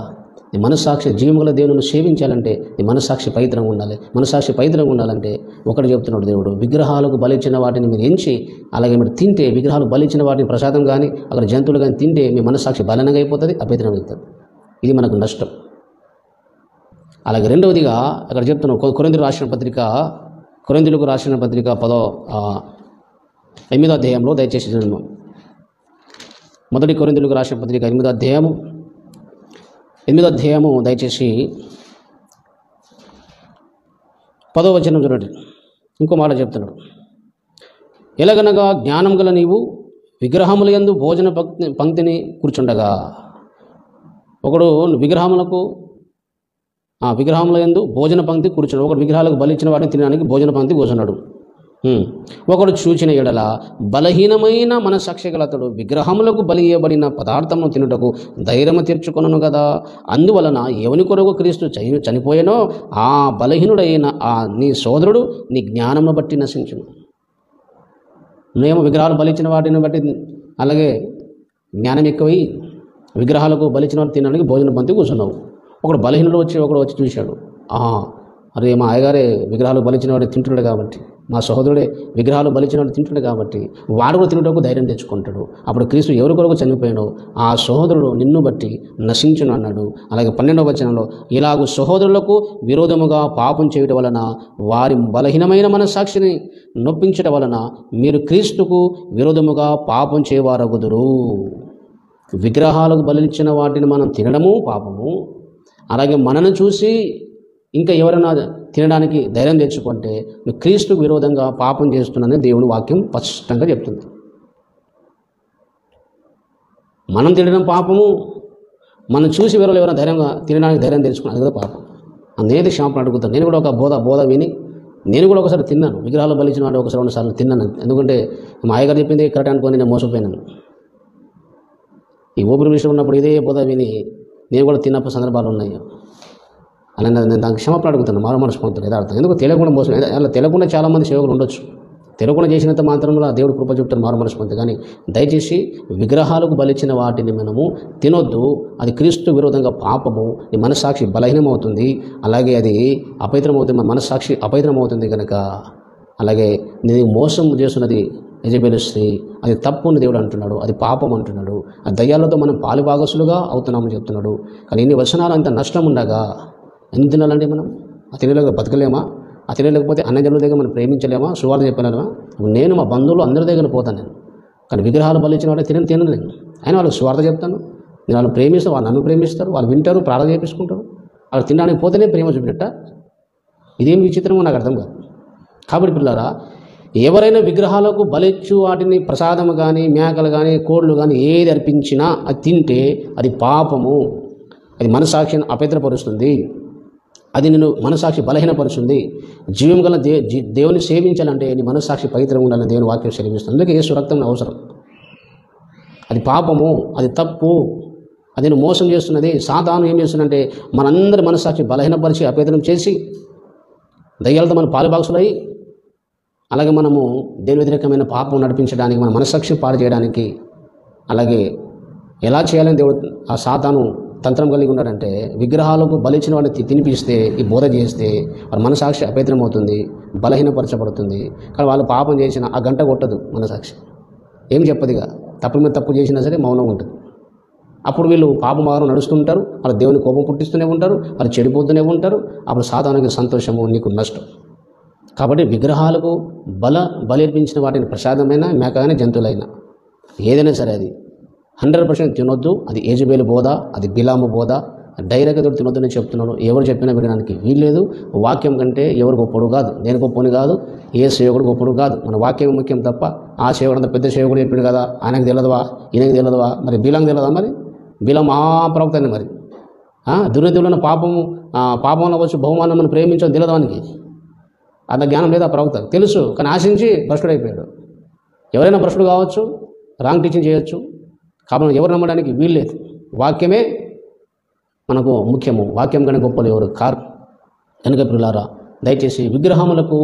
నీ మనస్సాక్షి జీవముగల దేవుని సేవించాలంటే నీ మనస్సాక్షి పవిత్రంగా ఉండాలి. మనస్సాక్షి పవిత్రంగా ఉండాలంటే ఒకటి చెప్తున్నాడు దేవుడు, విగ్రహాలకు బలించిన వాటిని మీరు ఎంచి అలాగే మీరు తింటే, విగ్రహాలు బలించిన వాటిని ప్రసాదం కానీ అక్కడ జంతువులు కానీ తింటే మీ మనస్సాక్షి బలంగా అయిపోతుంది, అపవిత్రంగా అవుతుంది. ఇది మనకు నష్టం. అలాగే రెండవదిగా అక్కడ చెప్తున్నాం కొరింథీయులకు రాసిన పత్రిక 8వ అధ్యాయంలో దయచేసి చూడండి. మొదటి కొరింథీయులకు రాసిన పత్రిక 8వ అధ్యాయము దయచేసి 10వ వచనం చూడండి. ఇంకో మాట చెప్తున్నాడు. ఎలాగనగా జ్ఞానం గల నీవు విగ్రహముల యందు భోజన పంక్తిని కూర్చుండగా. ఒకడు విగ్రహముల యందు భోజన పంక్తి కూర్చున్నాడు. ఒకడు విగ్రహాలకు బలిచ్చిన వాటిని తినడానికి భోజన పంక్తి కూర్చున్నాడు. ఒకడు చూచిన ఎడల బలహీనమైన మనస్సాక్షి గలతడు విగ్రహములకు బలి ఇయ్యబడిన పదార్థమును తినుటకు ధైర్యము తీర్చుకొనను కదా. అందువలన ఎవని కొరకు క్రీస్తు చనిపోయానో ఆ బలహీనుడైన ఆ నీ సోదరుడు నీ జ్ఞానమును బట్టి నశించును. నువ్వేమో విగ్రహాలు బలిచ్చిన వాటిని బట్టి అలాగే జ్ఞానం ఎక్కువై విగ్రహాలకు బలిచిన వాటిని తినడానికి భోజన పంక్తి కూర్చున్నావు. ఒకడు బలహీనుడు ఒకడు వచ్చి చూశాడు. అరే మా అయ్యగారే విగ్రహాలు బలిచిన వాటిని తింటున్నాడు కాబట్టి మా సహోదరుడే విగ్రహాలు బలిచిన తింటుండే కాబట్టి వాడు కూడా తినడానికి ధైర్యం తెచ్చుకుంటాడు. అప్పుడు క్రీస్తు ఎవరి కొరకు చనిపోయాడో ఆ సహోదరుడు నిన్ను బట్టి నశించును అన్నాడు. అలాగే 12వ వచనంలో ఇలాగూ సహోదరులకు విరోధముగా పాపం చేయడం వలన వారి బలహీనమైన మనస్సాక్షిని నొప్పించడం వలన మీరు క్రీస్తుకు విరోధముగా పాపం చేయవారగుదురు. విగ్రహాలకు బలిచ్చిన వాటిని మనం తినడము పాపము. అలాగే మనను చూసి ఇంకా ఎవరైనా తినడానికి ధైర్యం తెచ్చుకుంటే నువ్వు క్రీస్తుకు విరోధంగా పాపం చేస్తున్నానని దేవుని వాక్యం స్పష్టంగా చెప్తుంది. మనం తినడం పాపము, మనం చూసి వేరే ఎవరైనా ధైర్యంగా తినడానికి ధైర్యం తెచ్చుకున్నాను, అది కూడా పాపం. నేనైతే క్షమాపణ అడుగుతాను. నేను కూడా ఒక బోధ విని నేను కూడా ఒకసారి తిన్నాను. విగ్రహాలు బలిచిన వాడు ఒకసారి 2 సార్లు తిన్నాను. ఎందుకంటే మా అయ్యగారు చెప్పింది కరెక్ట్ అనుకొని నేను మోసపోయినాను. ఈ ఊపిరి విషయం ఉన్నప్పుడు ఇదే బోధ విని నేను కూడా తిన్నప్పుడు సందర్భాలు ఉన్నాయి. అలా నేను దానికి క్షమాపణ అడుగుతాను. మారు మనసుకుంటాను యథార్థం. ఎందుకు తెలియకుండా మోసం, అలా తెలియకుండా చాలామంది సేవకులు ఉండొచ్చు. తెలియకుండా చేసినంత మాత్రంలో దేవుడు కృప చూపుతారు మారు మనసుకుంటే. కానీ దయచేసి విగ్రహాలకు బలిచ్చిన వాటిని మనము తినొద్దు. అది క్రీస్తు విరోధంగా పాపము. నీ మనస్సాక్షి బలహీనమవుతుంది. అలాగే అది అపవిత్రమవుతుంది, మనస్సాక్షి అపవిత్రమవుతుంది కనుక. అలాగే నీ మోసం చేస్తున్నది యెజబెలు స్త్రీ, అది తప్పు అని దేవుడు అంటున్నాడు, అది పాపం అంటున్నాడు. ఆ దయ్యాలతో మనం పాలుభాగస్తులుగా అవుతున్నామని చెప్తున్నాడు. కానీ ఇన్ని వచనాలు అంత నష్టం ఉండగా ఎందుకు తినాలంటే మనం ఆ తినలేక బతకలేమా? ఆ తినలేకపోతే అన్న జనుల దగ్గర మనం ప్రేమించలేమా? సువార్త చెప్పలేమా? నేను మా బంధువులు అందరి దగ్గర పోతాను నేను. కానీ విగ్రహాలు బలిచ్చిన వాళ్ళని తినను నేను. అయినా వాళ్ళకి సువార్త చెప్తాను. నేను వాళ్ళని ప్రేమిస్తాను, వాళ్ళు నన్ను ప్రేమిస్తారు, వాళ్ళు వింటారు, ప్రార్థన చేపించుకుంటారు. వాళ్ళు తినడానికి పోతేనే ప్రేమ చూపినట్ట. ఇదేం విచిత్రమో నాకు అర్థం కాదు. కాబట్టి పిల్లారా, ఎవరైనా విగ్రహాలకు బలిచ్చు వాటిని ప్రసాదము కానీ మేకలు కానీ కోళ్ళు కానీ ఏది అర్పించినా అది తింటే అది పాపము. అది మనస్సాక్షిని అపవిత్రపరుస్తుంది. అది నేను మనస్సాక్షి బలహీనపరుస్తుంది. జీవం గల దేవుని సేవించాలంటే నీ మనస్సాక్షి పవిత్రంగా ఉండాలని దేవుని వాక్యం సెలవిస్తుంది. అందుకే యేసు రక్తం అవసరం. అది పాపము, అది తప్పు, అది నేను మోసం చేస్తున్నది. సాతాను ఏం చేస్తుందంటే మనందరి మనస్సాక్షి బలహీనపరిచి అపవిత్రం చేసి దయ్యాలతో మనం పాలుభాగస్తులై, అలాగే మనము దేవుని వ్యతిరేకమైన పాపం నడిపించడానికి, మన మనస్సాక్షి పాడు చేయడానికి, అలాగే ఎలా చేయాలని దేవుడు ఆ సాతాను తంత్రం కలిగి ఉన్నాడంటే విగ్రహాలకు బలిచ్చిన వాడిని తినిపిస్తే, ఈ బోధ చేస్తే వాళ్ళ మనసాక్షి అపవిత్రం అవుతుంది, బలహీనపరచబడుతుంది. కానీ వాళ్ళు పాపం చేసిన ఆ గంట కొట్టదు మనసాక్షి, ఏం చెప్పదుగా. తప్పు మీద తప్పు చేసినా సరే మౌనంగా ఉంటుంది. అప్పుడు వీళ్ళు పాప మార్గం నడుస్తుంటారు, వాళ్ళ దేవుని కోపం పుట్టిస్తూనే ఉంటారు, వాళ్ళు చెడిపోతూనే ఉంటారు. అప్పుడు సాతానికి సంతోషము, నీకు నష్టం. కాబట్టి విగ్రహాలకు బలిర్పించిన వాటిని ప్రసాదమైన మేక కానీ జంతువులైనా ఏదైనా సరే అది 100% తినొద్దు. అది యెజబెలు బోధ, అది బిలాము బోధ. డైరెక్ట్గా తినొద్దని చెప్తున్నాడు. ఎవరు చెప్పినా వినడానికి వీల్లేదు. వాక్యం కంటే ఎవరు గొప్పడు కాదు, నేను గొప్పని కాదు, ఏ సేవకుడు గొప్పడు కాదు. మన వాక్యం ముఖ్యం తప్ప ఆ సేవకుడు అంత పెద్ద సేవకుడు చెప్పాడు కదా, ఆయనకు తెలియదువా, ఈయనకు తెలియదువా, మరి బిలాంకి తెలియదా? మరి బిలాం ఆ ప్రవక్తనే. మరి దుర్నీతిలో పాపంలో వచ్చి బహుమానం మనం ప్రేమించడం తెలియదు వానికి. అంత జ్ఞానం లేదా ప్రవక్త? తెలుసు, కానీ ఆశించి భ్రష్టుడైపోయాడు. ఎవరైనా భ్రష్టుడు కావచ్చు, రాంగ్ టీచింగ్ చేయొచ్చు. కాబట్టి ఎవరు నమ్మడానికి వీల్లేదు. వాక్యమే మనకు ముఖ్యము. వాక్యం కన్నా గొప్పలు ఎవరు కారు. కనుక ప్రియులారా, దయచేసి విగ్రహములకు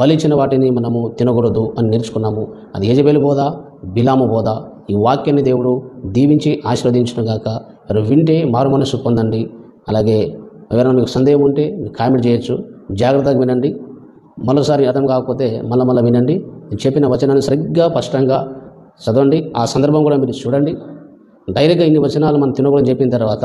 బలిచిన వాటిని మనము తినకూడదు అని నేర్చుకున్నాము. అది యెజబెలు బోధ, బిలాము బోధ. ఈ వాక్యాన్ని దేవుడు దీవించి ఆశీర్వదించునుగాక. మీరు వింటే మారు మనసు పొందండి. అలాగే ఎవరైనా మీకు సందేహం ఉంటే మీరు కామెంట్ చేయొచ్చు. జాగ్రత్తగా వినండి. మరోసారి అర్థం కాకపోతే మళ్ళీ వినండి. నేను చెప్పిన వచనాన్ని సరిగ్గా స్పష్టంగా చదవండి. ఆ సందర్భం కూడా మీరు చూడండి. డైరెక్ట్గా ఇన్ని వచనాలు మనం తినకూడదని చెప్పిన తర్వాత